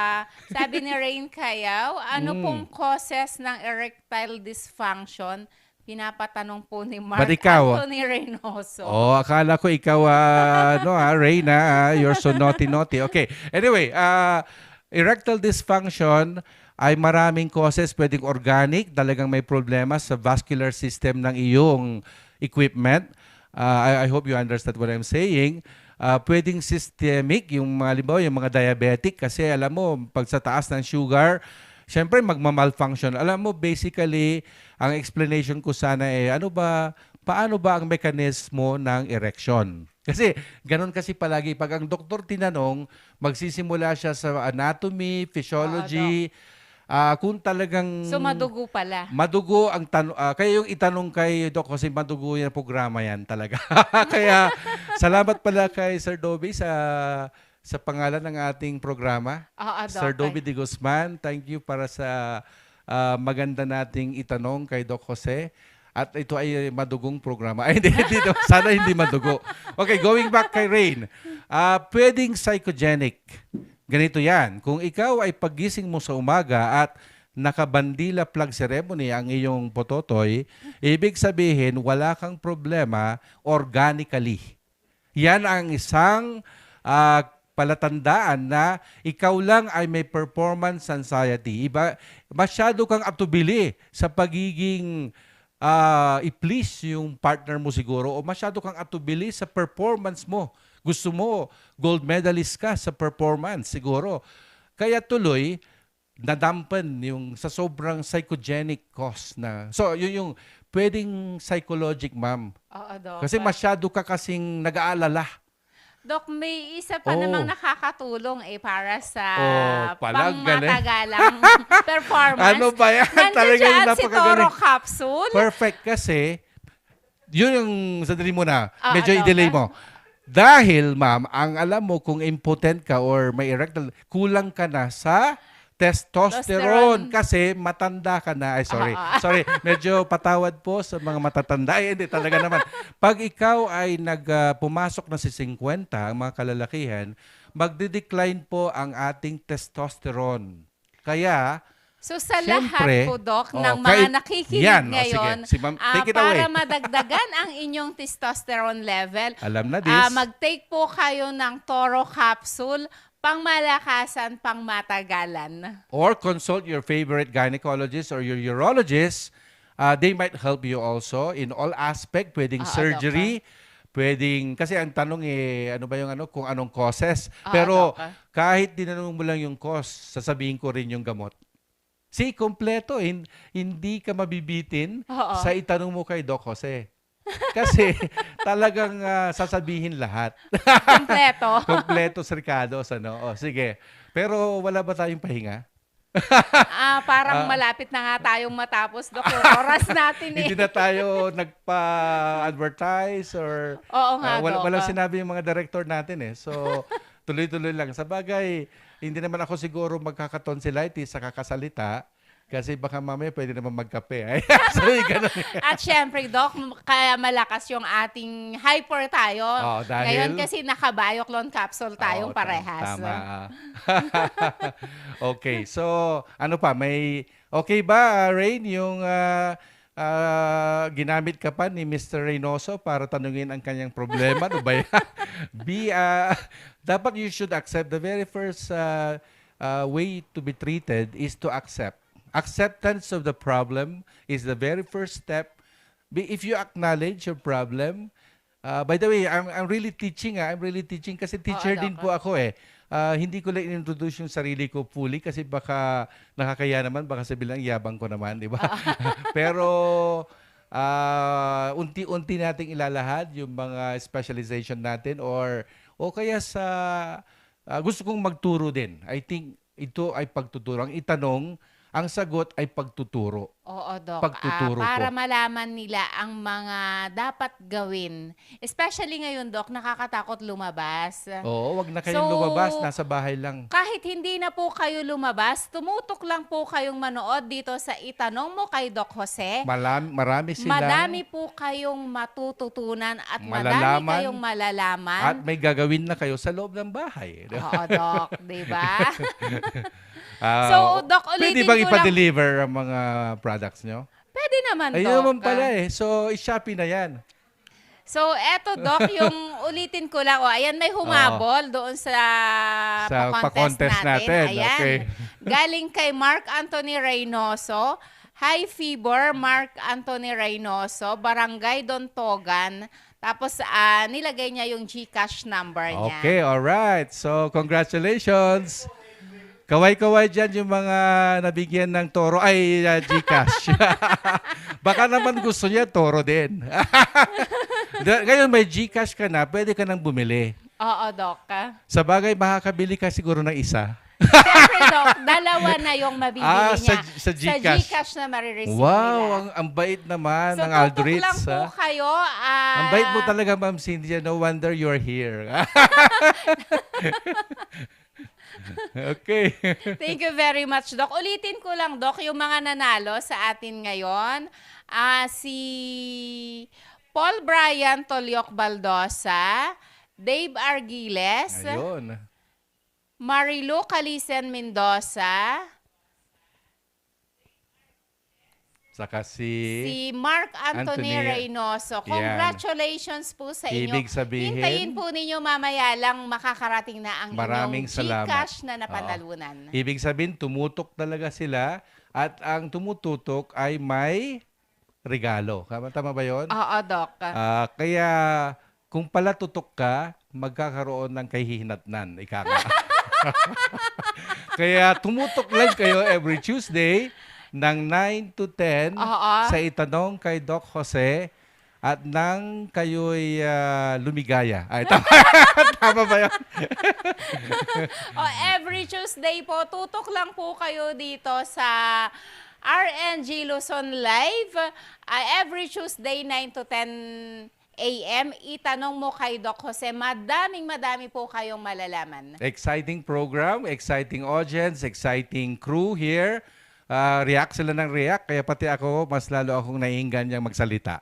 Sabi ni Rain Kayaw, ano pong causes ng erectile dysfunction? Pinapatanong po ni Mark Anthony Reynoso. Akala ko ikaw, Reyna, you're so naughty. Okay. Anyway, erectile dysfunction ay maraming causes. Pwedeng organic, talagang may problema sa vascular system ng iyong equipment. I hope you understand what I'm saying. Pwedeng systemic, yung mga diabetic, kasi alam mo, pag sa taas ng sugar, siyempre magma-malfunction. Alam mo, basically, ang explanation ko sana paano ba ang mekanismo ng erection? Kasi ganun kasi palagi, pag ang doktor tinanong, magsisimula siya sa anatomy, physiology, kung talagang... So madugo pala. Madugo ang tanong. Kaya yung itanong kay Doc, kasi madugo yung programa yan talaga. Kaya salamat pala kay Sir Dobby sa pangalan ng ating programa. Sir Dobby de Guzman, thank you para sa maganda nating itanong kay Doc Jose. At ito ay madugong programa. Ay, hindi. Sana hindi madugo. Okay, going back kay Rain. Pwedeng psychogenic. Ganito yan. Kung ikaw ay paggising mo sa umaga at nakabandila plug ceremony ang iyong pototoy, ibig sabihin wala kang problema organically. Yan ang isang palatandaan na ikaw lang ay may performance anxiety. Masyado kang atubili sa pagiging i-please yung partner mo siguro o masyado kang atubili sa performance mo. Gusto mo, gold medalist ka sa performance siguro. Kaya tuloy, nadampan yung sa sobrang psychogenic cause na. So, yun yung pwedeng psychologic, ma'am. Oo, Doc. Kasi masyado ka kasing nag-aalala. Doc, may isa pa namang nakakatulong para sa pangmatagalang performance. Ano ba yan? Nandiyan si Toro Capsule. Perfect kasi, yun yung, sandali mo na, medyo i-delay mo. Dahil, ma'am, ang alam mo kung impotent ka or may erectile, kulang ka na sa testosterone kasi matanda ka na. Ay, sorry. Sorry, medyo patawad po sa mga matatanda. Ay, hindi talaga naman. Pag ikaw ay pumasok na si 50, ang mga kalalakihan, magde-decline po ang ating testosterone. Kaya, So sa Siyempre, lahat po, Doc, oh, ng mga kahit- nakikinig yan, oh, ngayon, sige. Si Ma'am, take it para away. madagdagan ang inyong testosterone level, Alam na this. mag-take po kayo ng Toro Capsule, pangmalakasan, pangmatagalan. Or consult your favorite gynecologist or your urologist. They might help you also in all aspect. Pwedeng surgery, pwedeng, kasi ang tanong ano ba yung kung anong causes. Pero kahit tinanong mo lang yung cause, sasabihin ko rin yung gamot. See, kompleto. Hindi ka mabibitin sa itanong mo kay Doc Jose. Kasi talagang sasabihin lahat. Kompleto. Kompleto, Ricardo. Sige. Pero wala ba tayong pahinga? Parang malapit na nga tayong matapos, Doc. Oras natin Hindi na tayo nagpa-advertise or Oo nga, Doc. walang sinabi yung mga director natin So, tuloy-tuloy lang. Sa bagay, hindi naman ako siguro magkakatonsillitis sa kakasalita kasi baka mamaya pwede naman magkape. So, ganun. At syempre, Doc, kaya malakas yung ating hyper tayo. Dahil? Ngayon kasi naka-Bioclone capsule tayong parehas. Tama. Okay, so ano pa? Okay ba, Rain, yung ginamit ka pa ni Mr. Reynoso para tanungin ang kanyang problema? Ano ba yan? Dapat you should accept. The very first way to be treated is to accept. Acceptance of the problem is the very first step. If you acknowledge your problem, by the way, I'm really teaching. I'm really teaching kasi teacher din po ako hindi ko lang introduce yung sarili ko fully kasi baka nakakaya naman, baka sabihin lang yabang ko naman, di ba? Pero unti-unti nating ilalahad yung mga specialization natin or kaya sa gusto kong magturo din. I think ito ay pagtuturo. Ang itanong, ang sagot ay pagtuturo. Oo, Doc. Pagtuturo para ko. malaman nila ang mga dapat gawin. Especially ngayon, Doc, nakakatakot lumabas. Oo, wag na kayong lumabas. Nasa bahay lang. Kahit hindi na po kayo lumabas, tumutok lang po kayong manood dito sa Itanong Mo kay Doc Jose. Marami silang Madami po kayong matututunan at madami malalaman, kayong malalaman. at may gagawin na kayo sa loob ng bahay. Oo, Doc. Diba? So, Doc, Pwede ulitin bang ko lang. ipa-deliver ang mga products nyo? Pwede naman, Doc. Ayun naman pala So, i-Shopee na yan. So, eto, Doc, yung ulitin ko lang. Ayan, may humabol doon sa pa-contest natin. Ayan. Okay. Galing kay Mark Anthony Reynoso. High fever, Mark Anthony Reynoso, Barangay Dontogan. Tapos, nilagay niya yung GCash number niya. Okay, alright. So, congratulations. Kaway-kaway dyan yung mga nabigyan ng Toro, GCash. Baka naman gusto niya Toro din. Ngayon may GCash ka na, pwede ka nang bumili. Oo, Doc. Sa bagay, makakabili ka siguro ng isa. Siyempre, Doc, dalawa na yung mabibili niya. Sa GCash. Sa GCash na marireceive Wow, nila. ang bait naman So, ng tutok Aldrich. lang po kayo. Ang bait mo talaga, Ma'am Cynthia. No wonder you're here. Okay. Thank you very much, Doc. Ulitin ko lang, Doc, yung mga nanalo sa atin ngayon. Si Paul Brian Tolyok Baldosa, Dave Argiles, Ayun. Marilu Calisen Mendoza, Saka si Mark Anthony Reynoso. Congratulations po sa inyo. Ibig sabihin, hintayin po ninyo mamaya lang makakarating na ang maraming inyong salamat. GCash na napanalunan. Ibig sabihin, tumutok talaga sila at ang tumututok ay may regalo. Tama ba yun? Oo, Doc. Kaya kung pala tutok ka, magkakaroon ng kahihinatnan. Ika nga. Kaya tumutok lang kayo every Tuesday ng 9 to 10 sa Itanong kay Doc Jose at nang kayo'y lumigaya. Ay, tama ba yun? Every Tuesday po, tutok lang po kayo dito sa RNG Luzon Live. Every Tuesday, 9 to 10 a.m. Itanong Mo kay Doc Jose. Madami po kayong malalaman. Exciting program, exciting audience, exciting crew here. React sila ng react, kaya pati ako, mas lalo akong naiingganyang magsalita.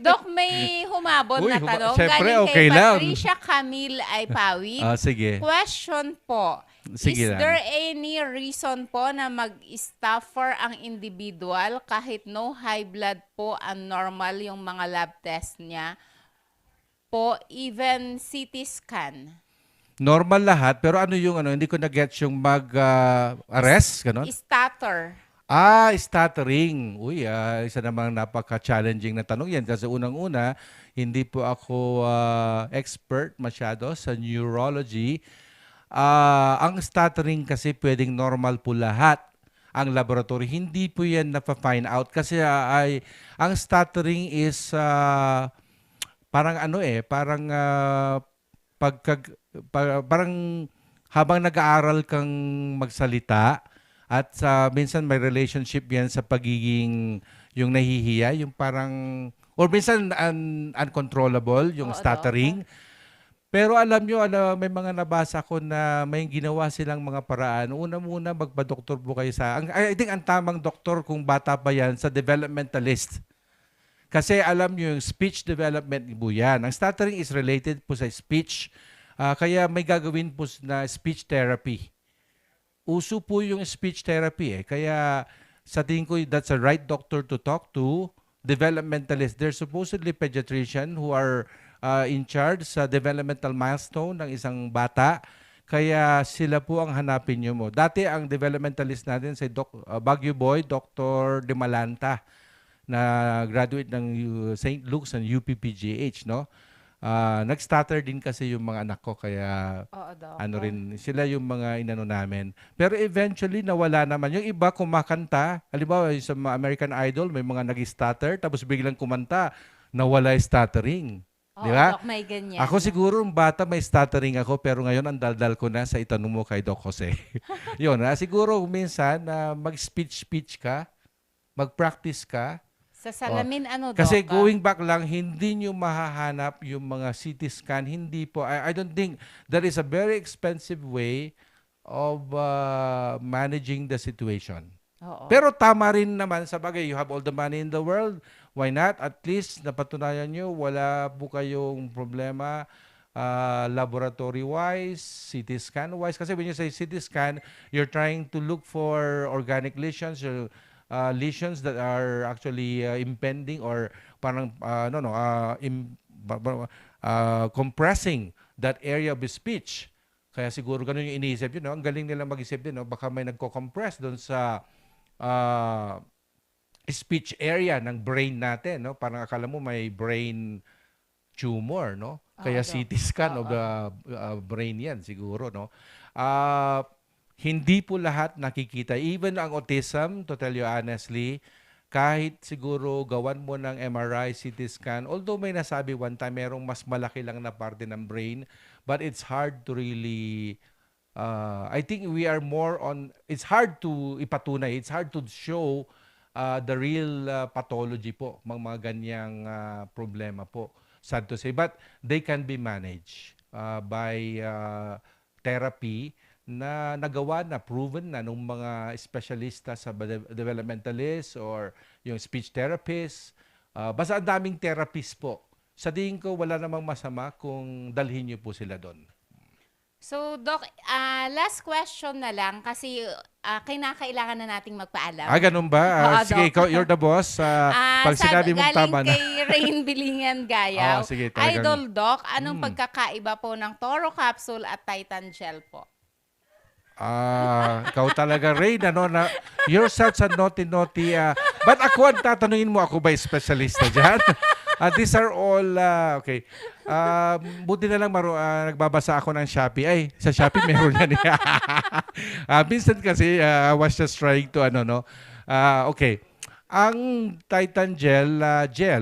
Doc, may humabol na tanong. Siyempre, Galing okay kay lang. Patricia Camille Aypawi. Sige. Question po, Sige Is lang. there any reason po na mag-staffer ang individual kahit no high blood po ang normal yung mga lab test niya? Po, even CT scan. Normal lahat, pero ano yung hindi ko na-get yung mag-arrest, ganon? Stutter. Stuttering. Uy, isa namang napaka-challenging na tanong yan kasi unang-una, hindi po ako expert masyado sa neurology. Ang stuttering kasi pwedeng normal po lahat ang laboratory. Hindi po yan na-find out kasi ang stuttering is parang parang habang nag-aaral kang magsalita at minsan may relationship yan sa pagiging yung nahihiya, yung parang or minsan uncontrollable yung stuttering. Pero alam nyo, may mga nabasa ko na may ginawa silang mga paraan. Una-muna, magpa-doktor po kayo I think ang tamang doktor kung bata pa yan, sa developmentalist. Kasi alam nyo, yung speech development po yan. Ang stuttering is related po sa speech. Kaya may gagawin po na speech therapy. Uso po yung speech therapy. Kaya sa tingin ko, that's a right doctor to talk to. Developmentalist. They're supposedly pediatrician who are in charge sa developmental milestone ng isang bata. Kaya sila po ang hanapin nyo mo. Dati ang developmentalist natin si Baguio Boy, Dr. De Malanta, na graduate ng St. Luke's and UPPGH, no? Nag-stutter din kasi yung mga anak ko, kaya sila yung mga inano namin. Pero eventually, nawala naman. Yung iba kumakanta, halimbawa sa mga American Idol, may mga nag-stutter, tapos biglang kumanta, nawala yung stuttering. Di ba? Doc, may ganyan. Ako siguro, bata may stuttering ako, pero ngayon ang daldal ko na sa itanong mo kay Doc Jose. Yun, siguro minsan, mag-speech ka, mag-practice ka. Sa salamin, Doc? Kasi going back lang, hindi nyo mahahanap yung mga CT scan. Hindi po. I don't think there is a very expensive way of managing the situation. Pero tama rin naman, sa bagay, you have all the money in the world. Why not? At least, napatunayan nyo, wala po kayong problema laboratory-wise, CT scan-wise. Kasi when you say CT scan, you're trying to look for organic lesions, lesions that are actually impending or parang compressing that area of speech. Kaya siguro ganun yung iniisip yun. Ang galing nila mag-isip din. Baka may nagko-compress doon sa speech area ng brain natin. No? Parang akala mo may brain tumor. No? Kaya CT scan of the brain yan siguro. No? Hindi po lahat nakikita. Even ang autism, to tell you honestly, kahit siguro gawan mo ng MRI, CT scan, although may nasabi one time, merong mas malaki lang na parte ng brain, but it's hard to really, I think we are more on, it's hard to ipatunay, it's hard to show the real pathology po, mga ganyang problema po. Sad to say, but they can be managed by therapy na nagawa na, proven na ng mga espesyalista sa developmentalist or yung speech therapist. Basta ang daming therapist po. Sa tingin ko, wala namang masama kung dalhin niyo po sila doon. So, Doc, last question na lang kasi kinakailangan na nating magpaalam. Ganun ba? Sige, ikaw, you're the boss. Pag sinabi mong tama na. Galing kay Rain Bilingan Gayaw. Sige, Idol Doc, anong pagkakaiba po ng Toro Capsule at Titan Gel po? Ikaw talaga, Rain, you're such a naughty. But ako, ang tatanungin mo, ako ba specialista dyan? These are all, okay. Buti na lang nagbabasa ako ng Shopee. Ay, sa Shopee meron yan. Minsan kasi, I was just trying to, okay. Ang Titan Gel,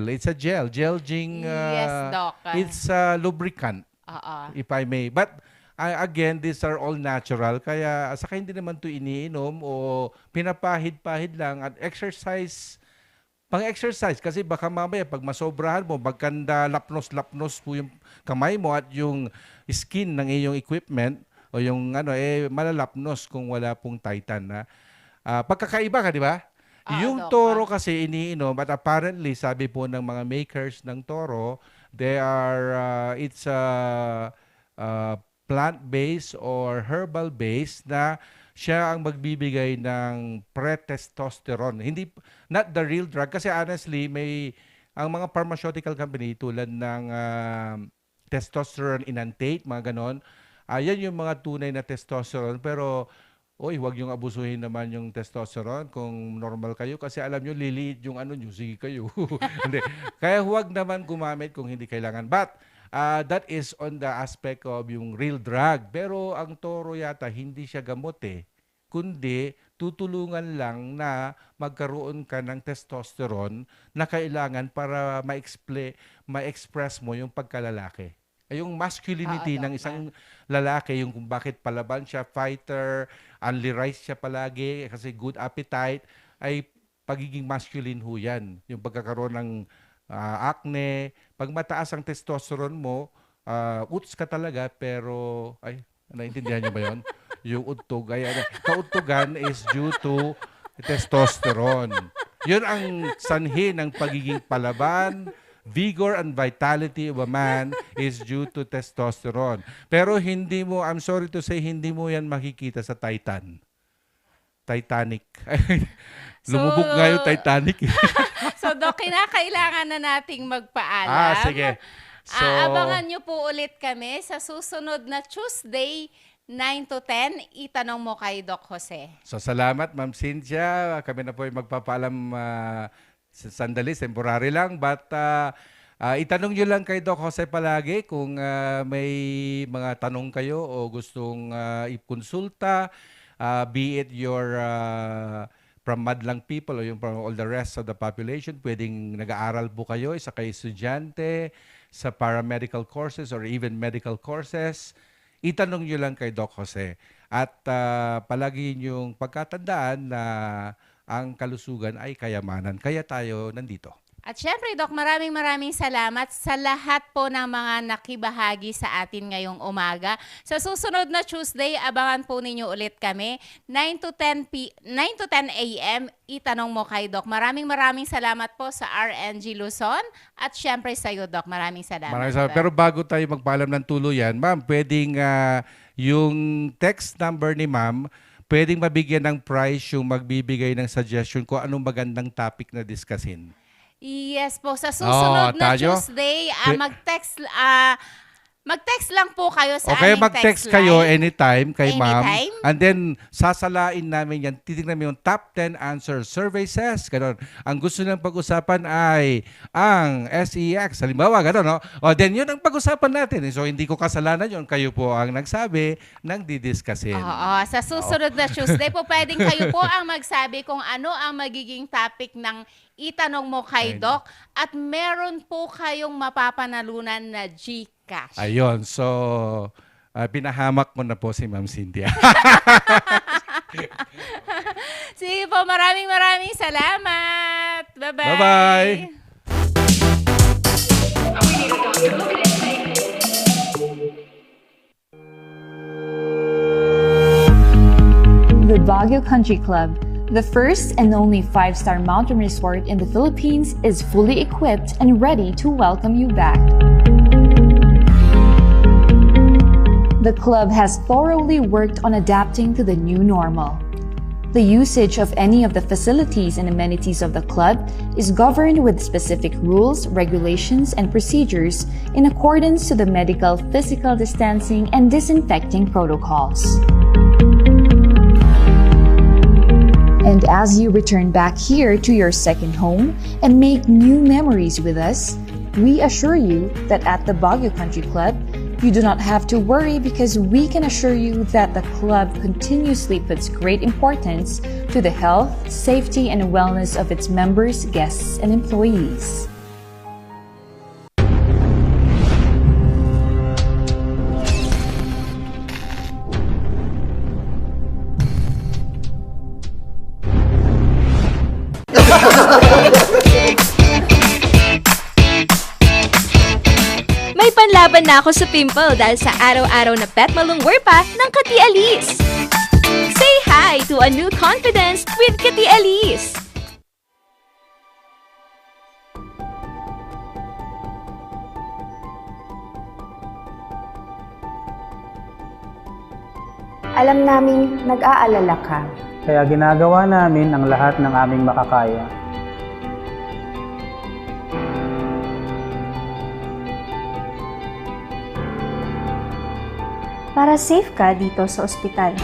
it's a gel. Gelging, yes, Doc. It's a lubricant, if I may. But, again, these are all natural. Kaya saka hindi naman ito iniinom o pinapahid-pahid lang at exercise, pang-exercise. Kasi baka mamaya pag masobrahan mo, magkanda lapnos-lapnos po yung kamay mo at yung skin ng iyong equipment o yung malalapnos kung wala pong Titan. Pagkakaiba ka, di ba? Yung Toro kasi iniinom at apparently, sabi po ng mga makers ng Toro, they are, it's plant-based or herbal-based na siya ang magbibigay ng pre-testosterone. Hindi, not the real drug. Kasi honestly, ang mga pharmaceutical company tulad ng testosterone inantate, mga ganon, yan yung mga tunay na testosterone. Pero, huwag yung abusuhin naman yung testosterone kung normal kayo. Kasi alam nyo, liliit yung nyo, sige kayo. Hindi. Kaya huwag naman gumamit kung hindi kailangan. But, that is on the aspect of yung real drug. Pero ang toro yata, hindi siya gamot kundi tutulungan lang na magkaroon ka ng testosterone na kailangan para ma-express mo yung pagkalalaki. Yung masculinity ng isang lalaki, yung kung bakit palaban siya, fighter, only rice siya palagi, kasi good appetite, ay pagiging masculine yan. Yung pagkakaroon ng acne, pag mataas ang testosterone mo, uts ka talaga, pero, naintindihan niyo ba yun? Yung untog, kauntugan is due to testosterone. Yun ang sanhi ng pagiging palaban. Vigor and vitality of a man is due to testosterone. Pero I'm sorry to say, hindi mo yan makikita sa Titanic. Lumubog nga yung Titanic. So, Doc, kinakailangan na nating magpaalam. Sige. So, abangan nyo po ulit kami sa susunod na Tuesday, 9 to 10. Itanong mo kay Doc Jose. So, salamat, Ma'am Cynthia. Kami na po ay magpapaalam sandali, temporary lang. But, itanong nyo lang kay Doc Jose palagi kung may mga tanong kayo o gustong ikonsulta, be it your from Madlang people o yung from all the rest of the population. Pwedeng nag-aaral po kayo, isa kayo estudyante sa paramedical courses or even medical courses. Itanong nyo lang kay Doc Jose. At palagi yung pagkatandaan na ang kalusugan ay kayamanan. Kaya tayo nandito. At syempre, Doc, maraming salamat sa lahat po ng mga nakibahagi sa atin ngayong umaga. Sa susunod na Tuesday, abangan po ninyo ulit kami. 9 to 10 a.m. Itanong mo kay Doc. Maraming salamat po sa RNG Luzon. At syempre sa iyo, Doc. Maraming salamat. Pero bago tayo magpaalam ng tuluyan, Ma'am, pwedeng yung text number ni Ma'am, pwedeng mabigyan ng price yung magbibigay ng suggestion kung anong magandang topic na discussin. Yes po, sa susunod na Tuesday, mag-text lang po kayo sa aming mag-text text kayo line. anytime kay Ma'am. Anytime. And then, sasalain namin yan. Titignan namin yung top 10 answer survey says. Ganon. Ang gusto nilang pag-usapan ay ang SEX. Halimbawa, ganon, no? O, then yun ang pag-usapan natin. So, hindi ko kasalanan yun. Kayo po ang nagsabi ng didiscusin. Oo, sa susunod na Tuesday po, pwedeng kayo po ang magsabi kung ano ang magiging topic ng itanong mo kay Doc. At meron po kayong mapapanalunan na GCash. Ayun. So, pinahamak mo na po si Ma'am Cynthia. Sige po, maraming salamat. Bye-bye. Bye-bye. The Baguio Country Club, the first and only 5-star mountain resort in the Philippines, is fully equipped and ready to welcome you back. The club has thoroughly worked on adapting to the new normal. The usage of any of the facilities and amenities of the club is governed with specific rules, regulations, and procedures in accordance to the medical, physical distancing, and disinfecting protocols. And as you return back here to your second home and make new memories with us, we assure you that at the Baguio Country Club, you do not have to worry because we can assure you that the club continuously puts great importance to the health, safety, and wellness of its members, guests, and employees. May panlaban na ako sa pimple dahil sa araw-araw na pet malungwer pa ng Kati Alice. Say hi to a new confidence with Kati Alice. Alam naming nag-aalala ka. Kaya ginagawa namin ang lahat ng aming makakaya. Para safe ka dito sa ospital.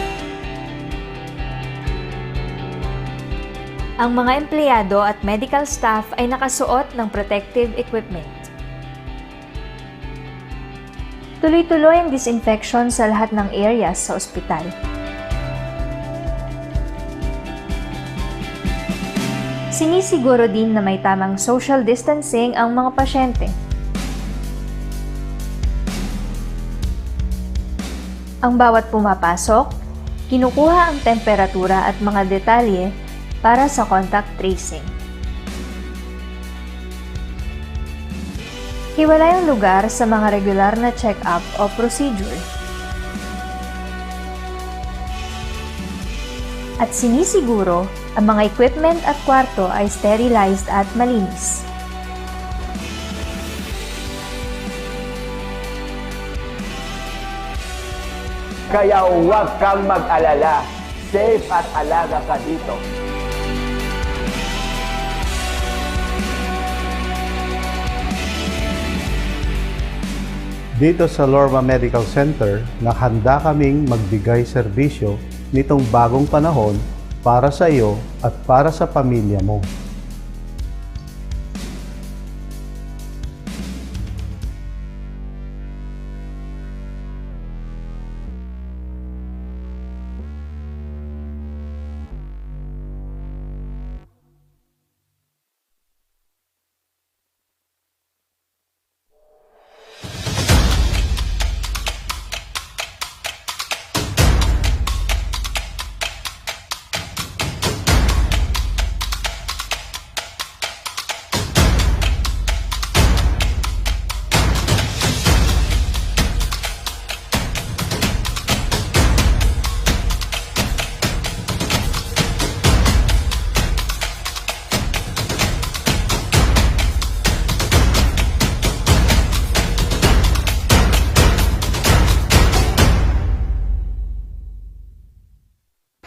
Ang mga empleyado at medical staff ay nakasuot ng protective equipment. Tuloy-tuloy ang disinfection sa lahat ng areas sa ospital. Sinisiguro din na may tamang social distancing ang mga pasyente. Ang bawat pumapasok, kinukuha ang temperatura at mga detalye para sa contact tracing. Hiwalay ang lugar sa mga regular na check-up o procedure. At sinisiguro ang mga equipment at kwarto ay sterilized at malinis. Kaya huwag kang mag-alala. Safe at alaga ka dito. Dito sa Lorma Medical Center, nakahanda kaming magbigay serbisyo nitong bagong panahon para sa iyo at para sa pamilya mo.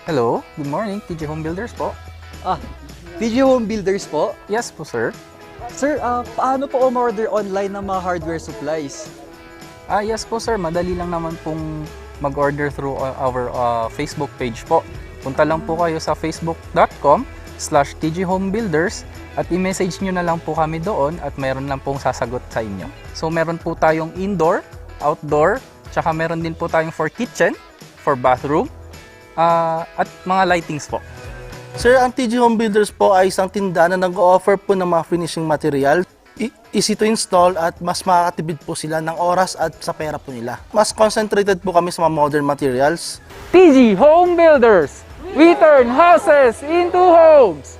Hello, good morning, TG Home Builders po. TG Home Builders po? Yes po, sir. Sir, paano po umorder online ng mga hardware supplies? Yes po, sir. Madali lang naman pong mag-order through our Facebook page po. Punta lang po kayo sa facebook.com/tghomebuilders at i-message nyo na lang po kami doon at meron lang pong sasagot sa inyo. So meron po tayong indoor, outdoor, tsaka meron din po tayong for kitchen, for bathroom, at mga lightings po. Sir, ang TG Home Builders po ay isang tindahan na nag-o-offer po ng mga finishing material. Easy to install at mas makakatipid po sila ng oras at sa pera po nila. Mas concentrated po kami sa mga modern materials. TG Home Builders! We turn houses into homes!